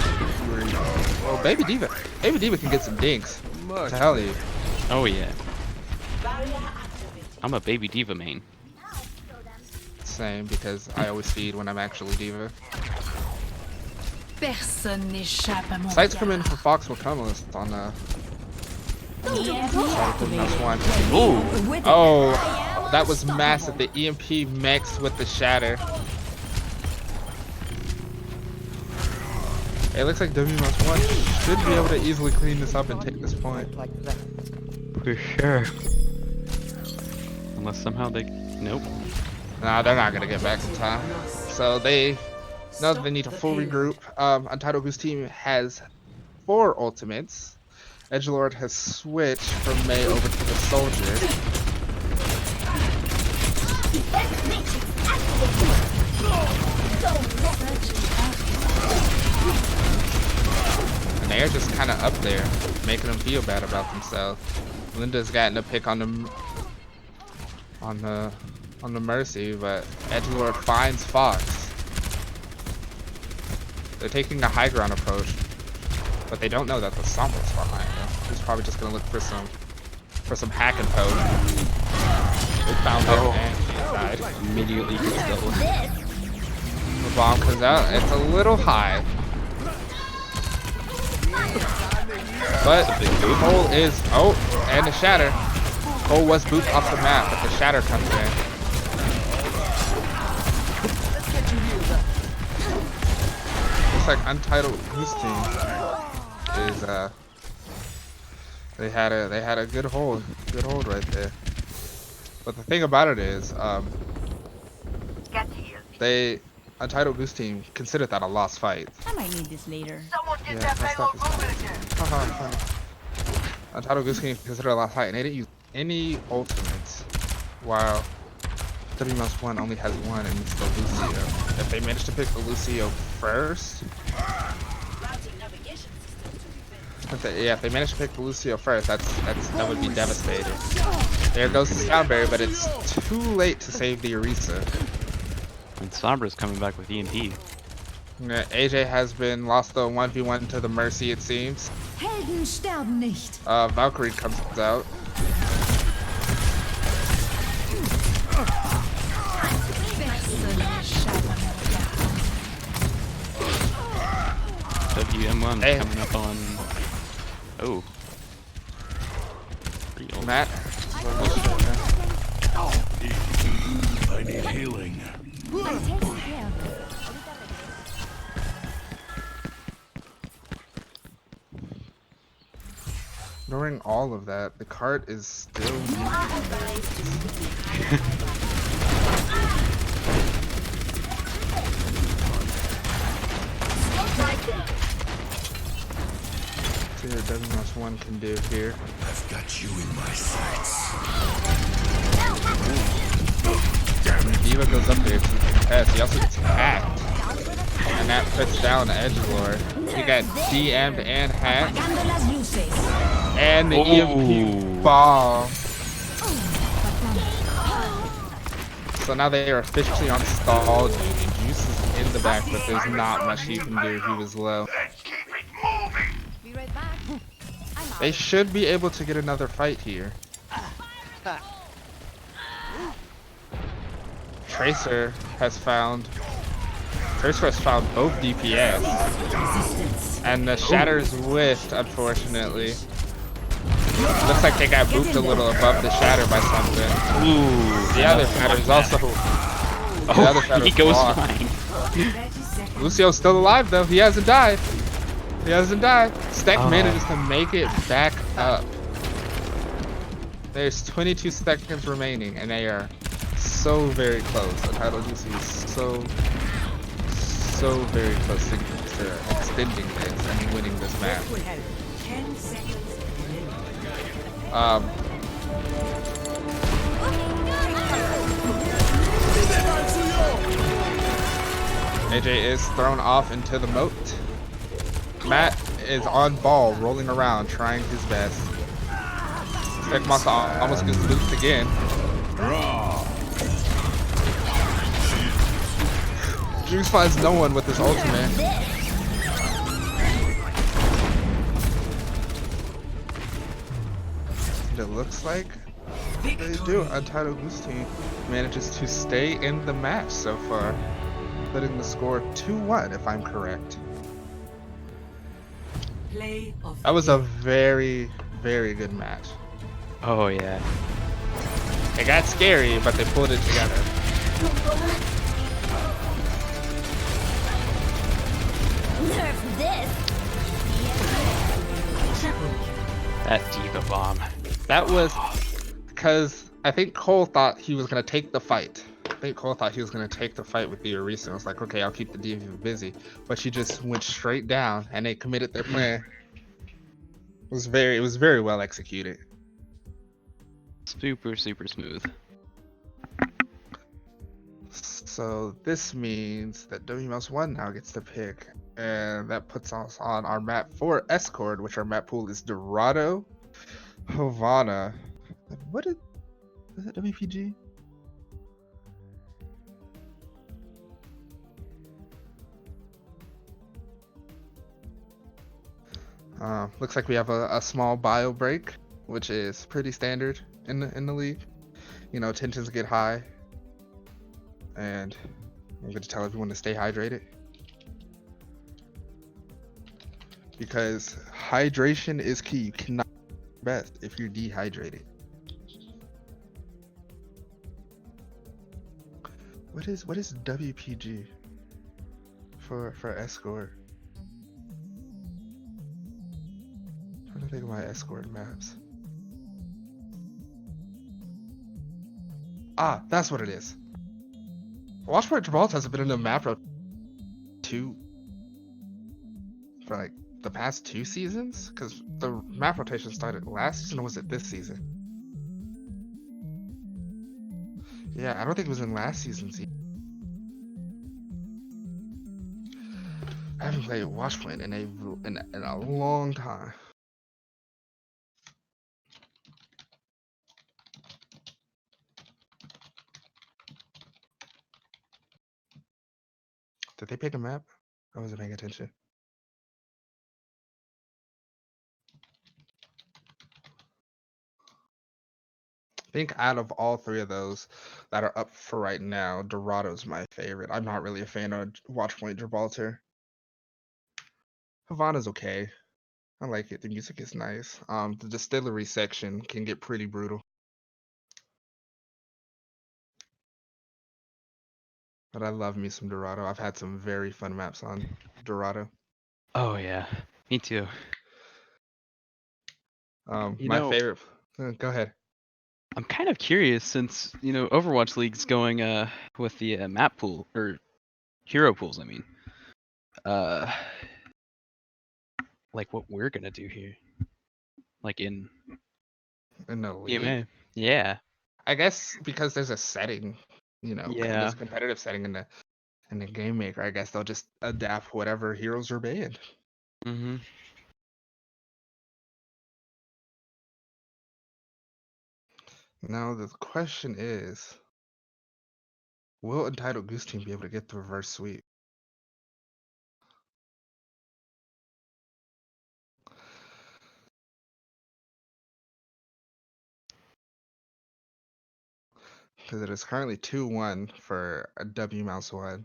well, Baby Diva can get some dinks. I tell you. Oh, yeah. I'm a Baby Diva main. Same, because I always feed when I'm actually Diva. Personne n'échappe à mon Sights come in regard. for Fox McCumless on W+M1. Ooh. Oh, that was massive. The EMP mixed with the shatter. It looks like W+M1 should be able to easily clean this up and take this point. For sure. Unless somehow they... Nope. Nah, they're not gonna get back in time. So they know that they need a full regroup. Untitled Goose team has 4 ultimates. Edgelord has switched from May over to the soldier. And they're just kind of up there, making them feel bad about themselves. Linda's gotten a pick on them on the Mercy, but Edgelord finds Fox. They're taking a high ground approach, but they don't know that the Sombra's behind them. He's probably just gonna look for some hack and poke. They found her and she died. Immediately gets doubled. The bomb comes out. It's a little high, but the hole is and the shatter. Hole was booted off the map, but the shatter comes in. Looks like Untitled Goose team is they had a good hold right there. But the thing about it is they Untitled Goose team considered that a lost fight. I might need this later. Yeah, that stuff is funny. Untitled Goose team considered a lost fight, and they didn't use any ultimates, while W+M1 only has 1, and it's the Lucio. If they manage to pick the Lucio first, if they manage to pick the Lucio first, that would be devastating. There goes the Soundberry, but it's too late to save the Orisa. And Sombra's coming back with EMP. Yeah, AJ has been lost the 1v1 to the Mercy, it seems. Helden sterben nicht. Valkyrie comes out. Personne n'échappe à mon regard. W+M1 Hey. coming up on... Oh. Real. Matt. I need healing. I'm taking care of it. Ignoring all of that, the cart is still see what W+M1 can do here. I've got you in my sights. Diva goes up there to contest. He also gets hacked. And that puts down Edgelord. He got DM'd and hacked. Apagando las luces. And the EMP bomb. So now they are officially on stall duty. Juice is in the back, but there's not much he can do. He was low. Be right back. They should be able to get another fight here. Tracer has found both DPS. And the Shatter's whiffed, unfortunately. Looks like they got booped a little above the Shatter by something. Ooh. The other Shatter's also... Oh, he goes fine. Lucio's still alive though. He hasn't died. He hasn't died. Steck manages to make it back up. There's 22 seconds remaining, and they are so very close. Untitled Goose is so very close to extending this and winning this match. Will have 10 seconds remaining. AJ is thrown off into the moat. Matt is on ball, rolling around, trying his best. Tekmasa almost gets looped again. Goose finds no one with his ultimate. And it looks like they do. Untitled Goose team manages to stay in the match so far, putting the score 2-1 if I'm correct. Play of That was a very, very good match. Oh yeah. It got scary, but they pulled it together. Nerf this. That diva bomb. That was because I think Cole thought he was going to take the fight. I think Cole thought he was going to take the fight with the Arisa. I was like, okay, I'll keep the diva busy. But she just went straight down and they committed their plan. It was very well executed. Super smooth. So this means that W+M1 now gets to pick, and that puts us on our map for Escort, which our map pool is Dorado, Havana. What is that WPG? Looks like we have a small bio break, which is pretty standard in the league. You know, tensions get high, and I'm going to tell everyone to stay hydrated, because hydration is key. You cannot do your best if you're dehydrated. What is WPG for Escort? I'm trying to think of my Escort maps. Ah, that's what it is. Watchpoint Gibraltar has been in the map for like the past 2 seasons, because the map rotation started last season, or was it this season? Yeah, I don't think it was in last season's. I haven't played Watchpoint in a long time. Did they pick a map? I wasn't paying attention. I think out of all 3 of those that are up for right now, Dorado's my favorite. I'm not really a fan of Watchpoint Gibraltar. Havana's okay. I like it. The music is nice. The distillery section can get pretty brutal. But I love me some Dorado. I've had some very fun maps on Dorado. Oh yeah. Me too. My favorite. Go ahead. I'm kind of curious since, Overwatch League's going with the map pool or hero pools, I mean. Like what we're gonna do here. Like in In the league. PMA. Yeah. I guess because there's a setting, Yeah. there's a competitive setting in the game maker. I guess they'll just adapt whatever heroes are banned. Mm-hmm. Now the question is, will Untitled Goose Team be able to get the reverse sweep? Because it is currently 2-1 for a W+1.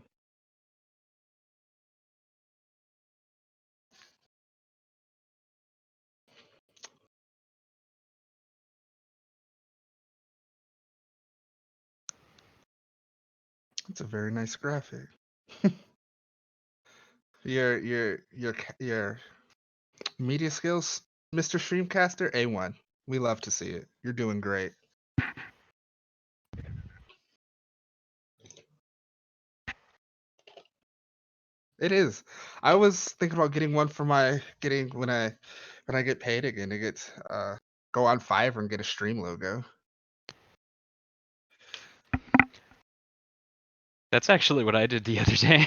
It's a very nice graphic. Your media skills, Mr. Streamcaster, A1. We love to see it. You're doing great. It is. I was thinking about getting one for my getting when I get paid again to get go on Fiverr and get a stream logo. That's actually what I did the other day.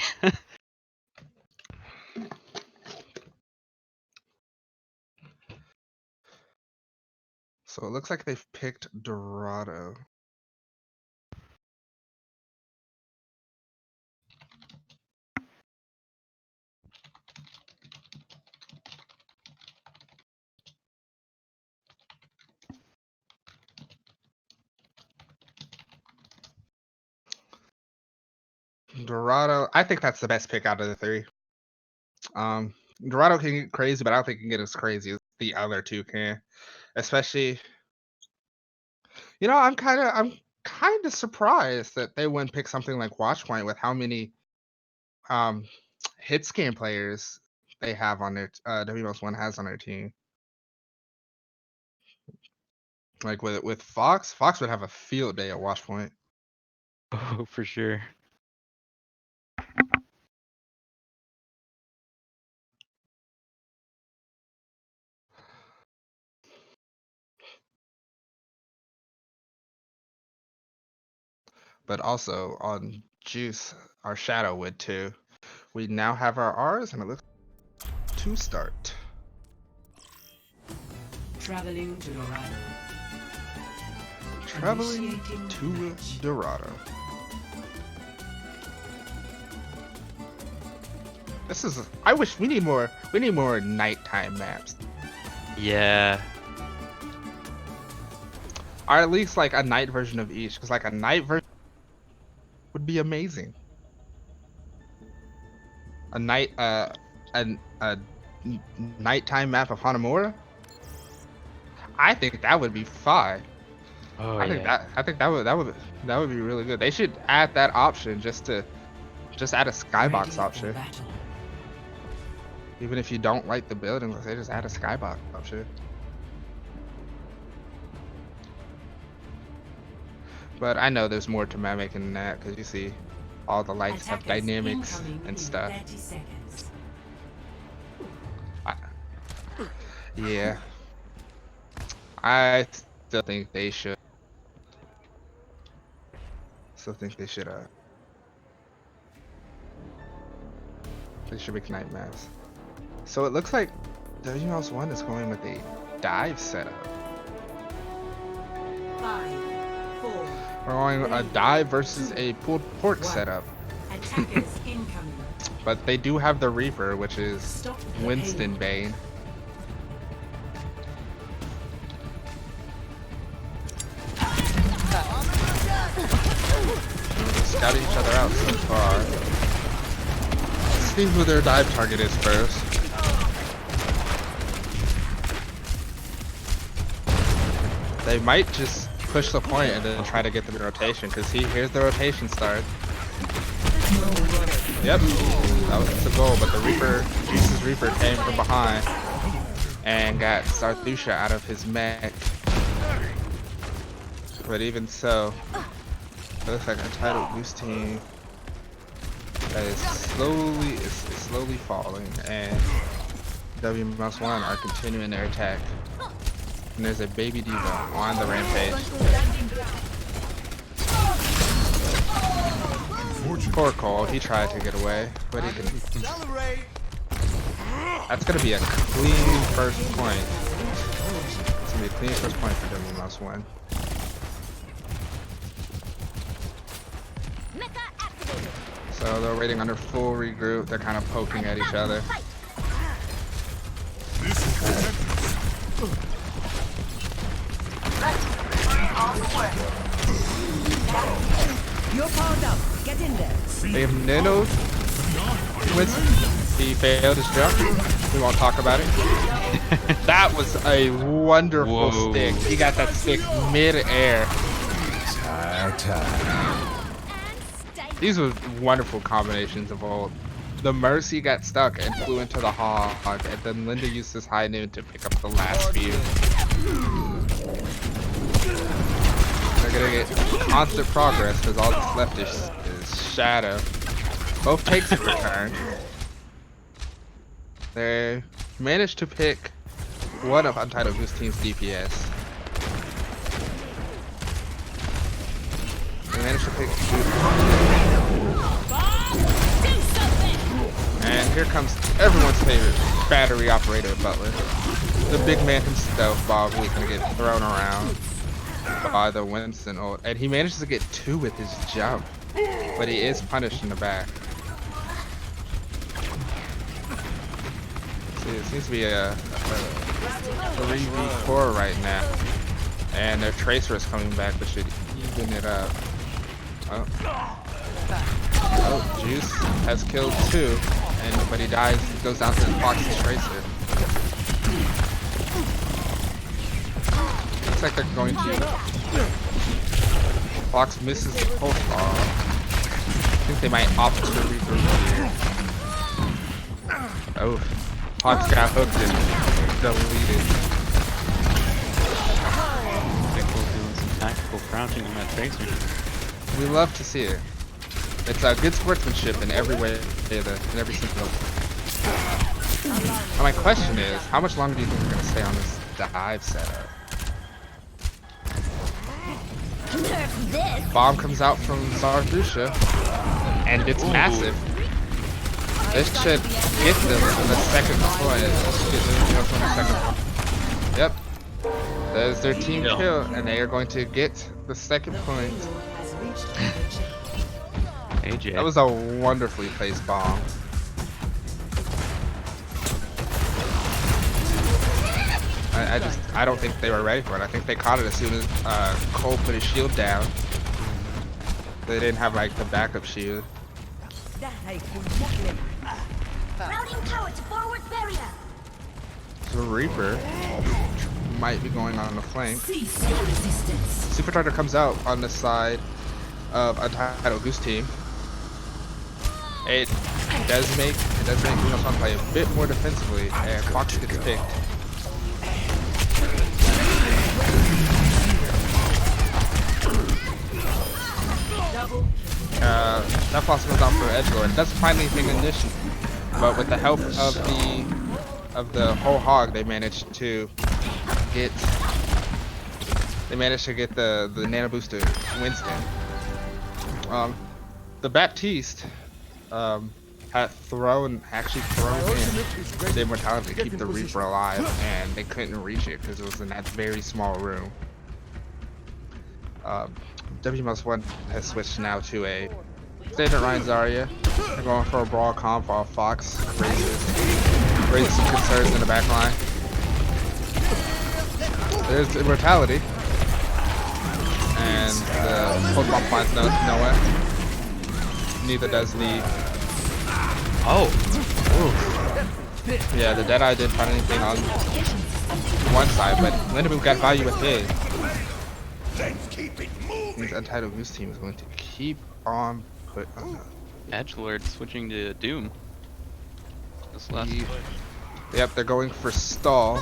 So it looks like they've picked Dorado. Dorado, I think that's the best pick out of the three. Dorado can get crazy, but I don't think it can get as crazy as the other two can. Especially, I'm kind of surprised that they wouldn't pick something like Watchpoint with how many hit scan players they have on their W+M1 has on their team. Like with Fox would have a field day at Watchpoint. Oh, for sure. But also on Juice, our Shadow would too. We now have our R's, and it looks to start. Traveling to Dorado. Traveling Initiating to match. Dorado. This is. I wish we need more. We need more nighttime maps, Yeah. or at least like a night version of each. Because like a night version would be amazing. A night, a nighttime map of Hanamura. I think that would be fine. Oh, I think yeah. that would be really good. They should add that option just add a skybox Ready for option. battle. Even if you don't like the building, they just add a skybox option. But I know there's more to mimicking than that because you see all the lights have Attackers dynamics incoming and in stuff. 30 seconds. Yeah. I still think they should. They should make night maps. So it looks like W+M1 is going with a dive setup. 5, 4. We're going a dive versus a pulled pork setup. Attackers incoming. But they do have the Reaper, which is Stop the Winston payload. Bane. They're scouting each other out so far. Seems who their dive target is first. They might just push the point and then try to get the rotation, because here's the rotation start. Yep, that was the goal, but the Reaper, Juice's Reaper came from behind and got Sarthusha out of his mech. But even so, it looks like Untitled Goose team that is slowly falling, and W+M1 are continuing their attack. And there's a baby diva on the rampage. Poor Cole, he tried to get away, but he can. That's gonna be a clean first point. It's gonna be a clean first point for W+M1. So they're waiting under full regroup. They're kind of poking at each other. You're powered up. Get in there. They have nanoed Winston. He failed his jump. We won't talk about it. That was a wonderful Whoa. stick. He got that stick mid-air. These were wonderful combinations of ult. The Mercy got stuck and flew into the hog, and then Linda used his high noon to pick up the last few. They're gonna get constant progress because all that's left is Shadow. Both takes have returned. They managed to pick one of Untitled Goose Team's DPS. They managed to pick and here comes everyone's favorite battery operator Butler. The big man himself, Bob, who's gonna get thrown around by the Winston ult. And he manages to get 2 with his jump, but he is punished in the back. See, it seems to be a 3v4 right now. And their Tracer is coming back, but should even it up. Oh, Juice has killed 2, but he dies. He goes down to the Fox's Tracer. Looks like they're going to. Fox misses the pulse ball. I think they might opt to regroup here. Oh, Fox got hooked and deleted. Pickle doing some tactical crouching on that Tracer. We love to see it. It's good sportsmanship in every way, in every single. Now my question is, how much longer do you think we're gonna stay on this dive setup? Bomb comes out from Zarathustra, and it's massive. This should get them in the second point. Yep. There's their team kill, and they are going to get the second point. AJ. That was a wonderfully placed bomb. I don't think they were ready for it. I think they caught it as soon as Cole put his shield down. They didn't have like the backup shield. Routing tower to forward barrier. So Reaper might be going on the flank. Cease your resistance. Super Charger comes out on the side of Untitled Goose Team. It does make Goose play a bit more defensively, and Fox gets picked. That Fox goes out for Edgelord. That's finally being initiated, but with the help of the whole hog, they managed to get the nano booster Winston. The Baptiste had actually thrown in the immortality to keep the Reaper alive, and they couldn't reach it because it was in that very small room. W+M1 has switched now to a standard Ryan Zarya. They're going for a brawl comp while Fox raises some concerns in the back line. There's the immortality. And the Pokemon finds nowhere. Neither does the. Oh! Ooh. Yeah, the Deadeye didn't find anything on one side, but Lindaboom got value with his. Let's keep it moving. Means Untitled Goose Team is going to keep on putting. Edgelord switching to Doom. This last play. Yep, they're going for stall.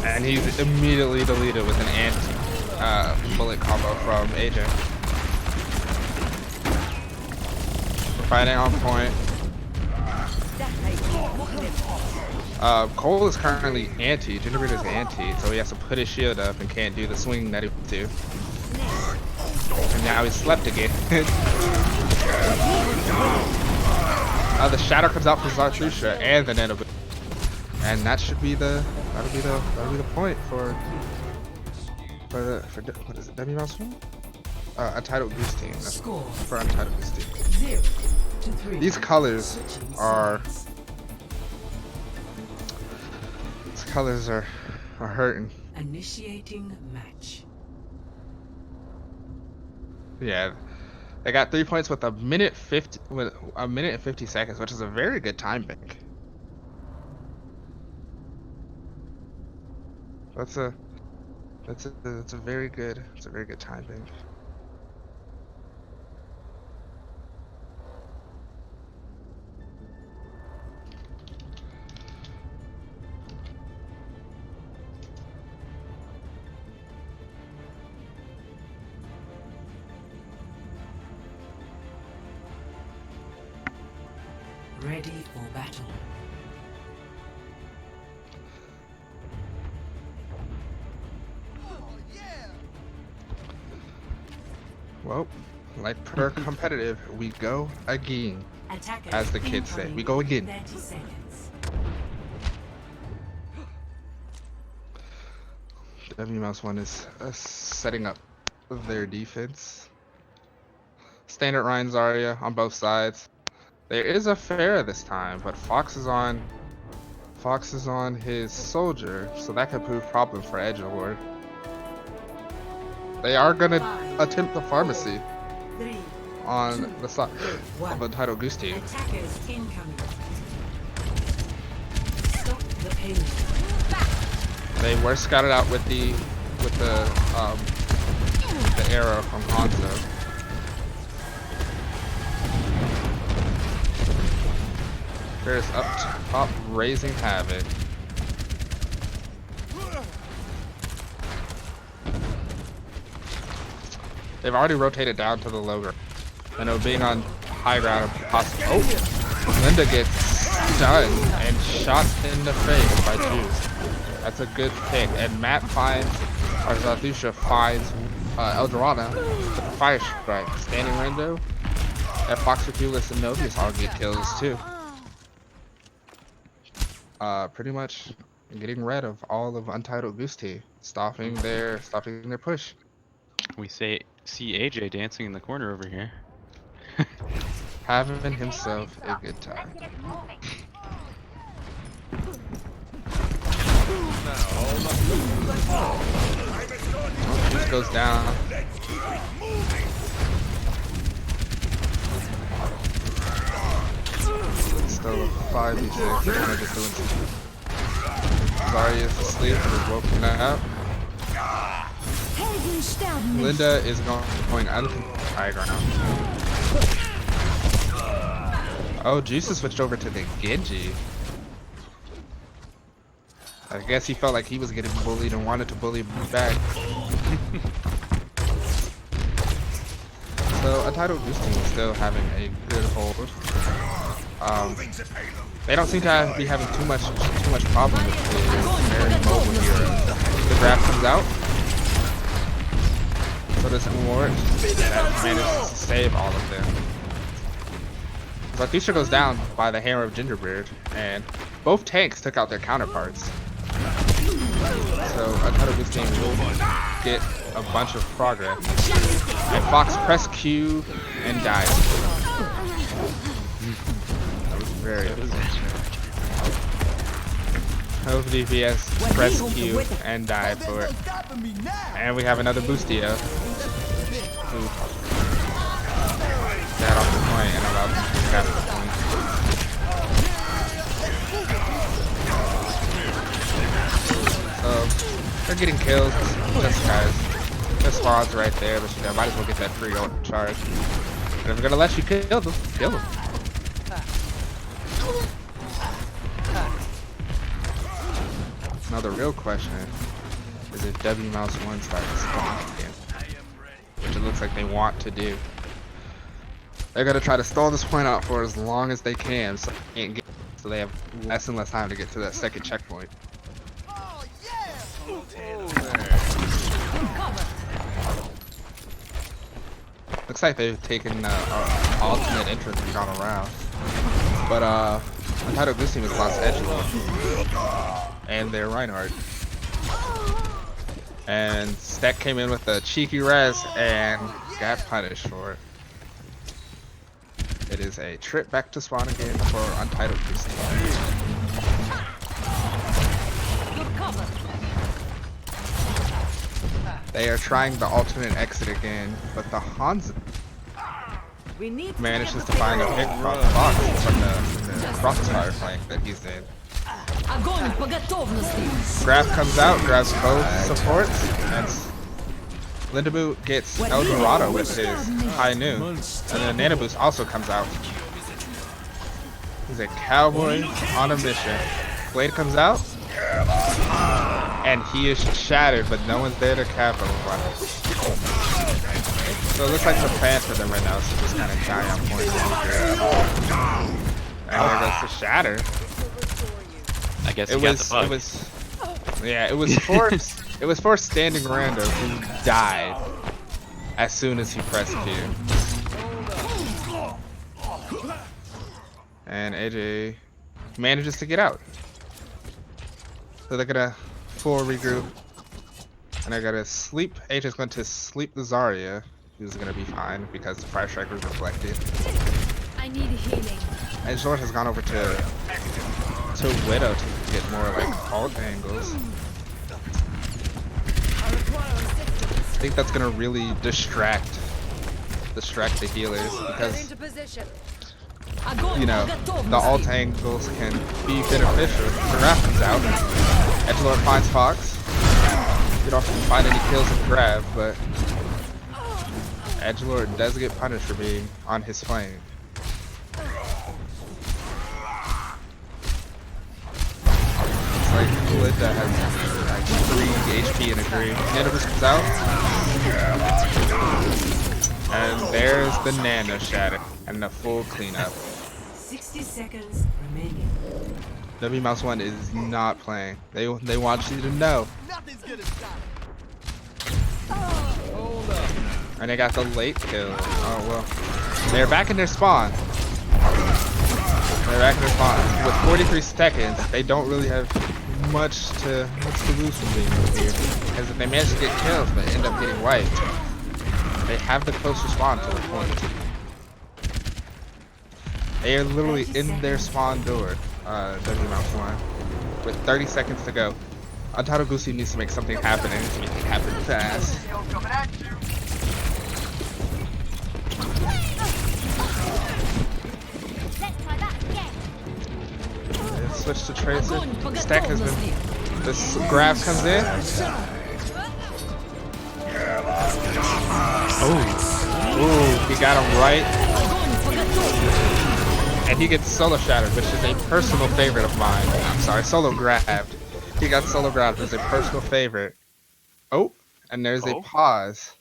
And he's immediately deleted with an bullet combo from AJ. We're fighting on point. Cole is currently anti, Gingerbread is anti, so he has to put his shield up and can't do the swing that he would do. And now he's slept again. The shadow comes out for Zarathustra and the nano, and that should be that'll be the point for what is it, W+M1? Untitled Goose Team. That's Score. for Untitled Goose Team. 0-3. These colors are hurting. Initiating match. Yeah, they got 3 points with a minute and 50 seconds, which is a very good time bank. That's a very good time bank. Ready for battle. Well, like per competitive, we go again. Attackers As the kids say, we go incoming again. in 30 seconds. W+M1 is setting up their defense. Standard Ryan Zarya on both sides. There is a Pharah this time, but Fox is on his soldier, so that could prove problem for Edgelord. They are gonna attempt the pharmacy 3, on the side of Untitled Goose team. attackers incoming. Stop the payload. They were scouted out with the arrow from Hanzo. There's up top raising havoc. They've already rotated down to the low ground. I know being on high ground possible. Oh, Linda gets stunned and shot in the face by Juice. That's a good pick. And Matt finds, or Zathusha finds Eldorado with the fire strike. Standing window. And Fox Reculus and Novius all get kills too. Pretty much getting rid of all of Untitled Goose team, stopping their push. We see AJ dancing in the corner over here. Having himself a good time. Oh, this goes down. Still a 5v6. They're kind of just doing some. Zarya is asleep and is woken up. Linda is going high ground. Oh, Juice has switched over to the Genji. I guess he felt like he was getting bullied and wanted to bully back. So Untitled Goose team is still having a good hold. They don't seem to be having too much problem with the very mobile hero. The grab comes out. So does Ward. That manages to save all of them. Zathusha goes down by the hammer of Gingerbeard, and both tanks took out their counterparts. So Untitled Goose team will get a bunch of progress. And Fox press Q and dies. That was very unfortunate. Hopefully VS press Q and die for it. And we have another Boostio. That off the point and allowed them to cap the point. So they're getting kills. Just guys. There's spawns right there, but you might as well get that free ult charge. And if we're gonna let you kill them, kill them. Now the real question is if W+M1 starts spawning again, which it looks like they want to do. They're gonna try to stall this point out for as long as they can, so they have less and less time to get to that second checkpoint. Looks like they've taken alternate entrance and gone around, but Untitled Goose team has lost Edgelord and their Reinhardt. And Stack came in with a cheeky res and got punished for it. It is a trip back to spawn again for Untitled Goose team. They are trying the alternate exit again, but the Hanzo manages to find a pick from Fox from the crossfire flank that he's in. Grab comes out, grabs both supports, and Lindaboo gets Eldorado with his high noon. And then Nanoboost also comes out. He's a cowboy on a mission. Blade comes out, and he is shattered, but no one's there to capitalize. So it looks like the plan for them right now is to just kind of die on point. there goes the shatter. I guess It you got the bug. it was for standing rando who died as soon as he pressed Q. And AJ manages to get out. So they're gonna full regroup. And they're gonna sleep. AJ's going to sleep the Zarya, who's gonna be fine because the Fire Strike was reflected. I need healing. And Zord has gone over to Widow to get more like alt angles. I think that's gonna really distract the healers because you know the alt angles can be beneficial. The Raffen's out. Edgelord finds Fox. You don't find any kills with grab, but Edgelord does get punished for being on his flame. It's like Linda has like 3 HP in a dream. Nineveh comes out. And there's the Nano Shatter and the full cleanup. 60 seconds remaining. W+M1 is not playing. They want you to know. And they got the late kill. Oh well. They're back in their spawn. They're back in their spawn. With 43 seconds, they don't really have much to lose from being here. Because if they manage to get kills but end up getting wiped, they have the closer spawn to the point. They are literally in their spawn door, W+M1, with 30 seconds to go. Untitled Goose needs to make something happen and needs to make it happen fast. Let's switch to Tracer. Stack has been. This grab comes in. Oh, he got him right. And he gets solo shattered, which is a personal favorite of mine. I'm sorry, solo grabbed. He got solo grabbed, which is a personal favorite. Oh, and there's a pause.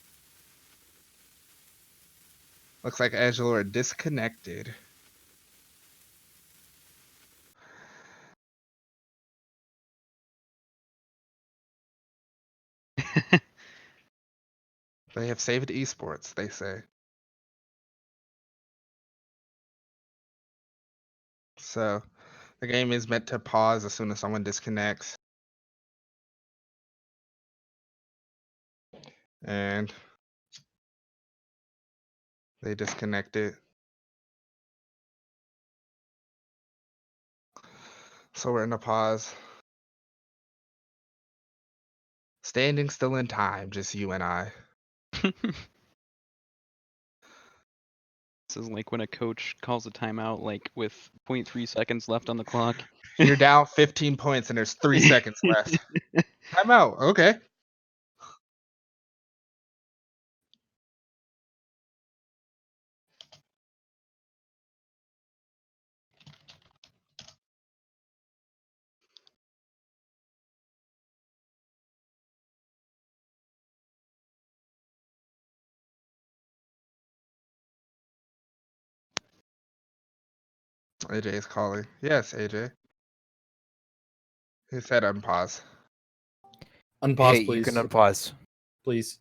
Looks like Edgelord disconnected. They have saved esports, they say. So the game is meant to pause as soon as someone disconnects. And they disconnected. So we're in a pause. Standing still in time, just you and I. This is like when a coach calls a timeout like with 0.3 seconds left on the clock. You're down 15 points and there's 3 seconds left. Timeout, okay. AJ is calling. Yes, AJ. He said unpause. Unpause, Hey, please. you can unpause. Please.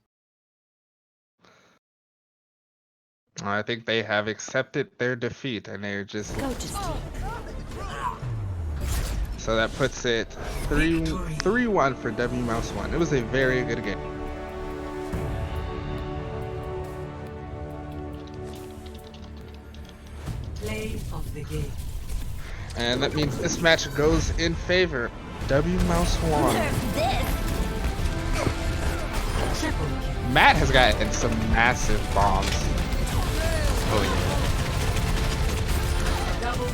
I think they have accepted their defeat and they're just. So that puts it 3-1 for W+M1. It was a very good game. Play of the game. And that means this match goes in favor W+M1. Triple kill. Matt has gotten some massive bombs. Oh yeah. Double.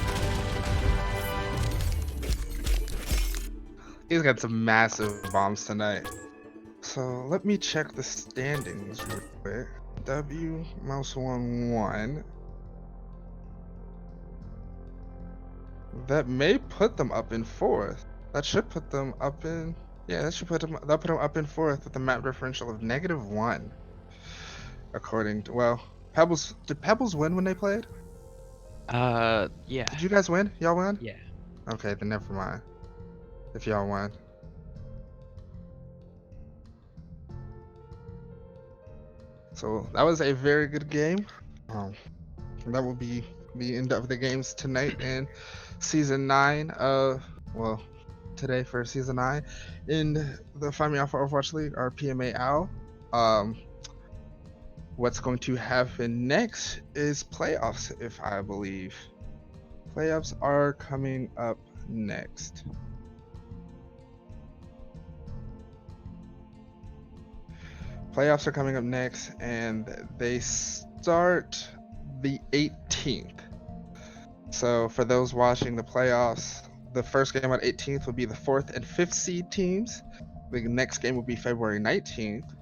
He's got some massive bombs tonight. So let me check the standings real quick. W+M1. That may put them up in 4th. That should put them up in. Yeah, that should put them. That'll put them up in 4th with a map differential of -1. According to, well, Pebbles, did Pebbles win when they played? Yeah. Did you guys win? Y'all won? Yeah. Okay, then never mind. If y'all won. So that was a very good game. That will be the end of the games tonight in season 9 of, well, today for season 9 in the Find Me Alpha Overwatch League, our PMA OWL. What's going to happen next is playoffs, if I believe. Playoffs are coming up next. Playoffs are coming up next, and they start the 18th. So for those watching the playoffs, the first game on 18th will be the 4th and 5th seed teams. The next game will be February 19th,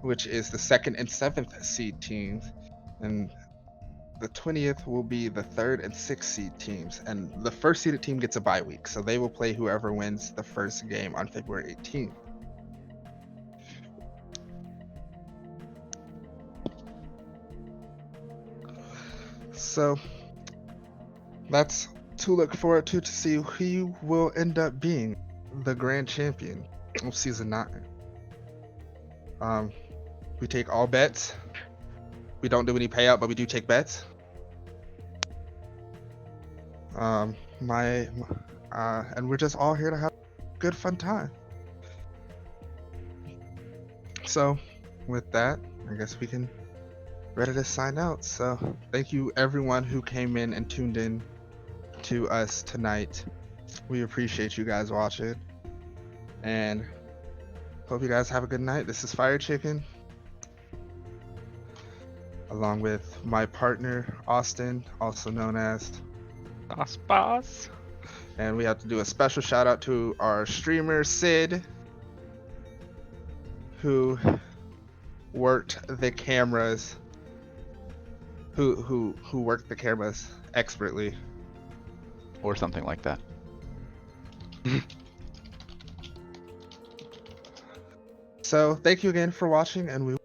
which is the 2nd and 7th seed teams. And the 20th will be the 3rd and 6th seed teams. And the first seeded team gets a bye week, so they will play whoever wins the first game on February 18th. So that's to look forward to see who will end up being the grand champion of season 9. We take all bets. We don't do any payout, but we do take bets. And we're just all here to have a good fun time. So with that, I guess we can ready to sign out. So thank you everyone who came in and tuned in to us tonight. We appreciate you guys watching, and hope you guys have a good night. This is Fire Chicken, along with my partner Austin, also known as Boss. and we have to do a special shout out to our streamer Sid, who worked the cameras, who worked the cameras expertly. Or something like that. So thank you again for watching, and we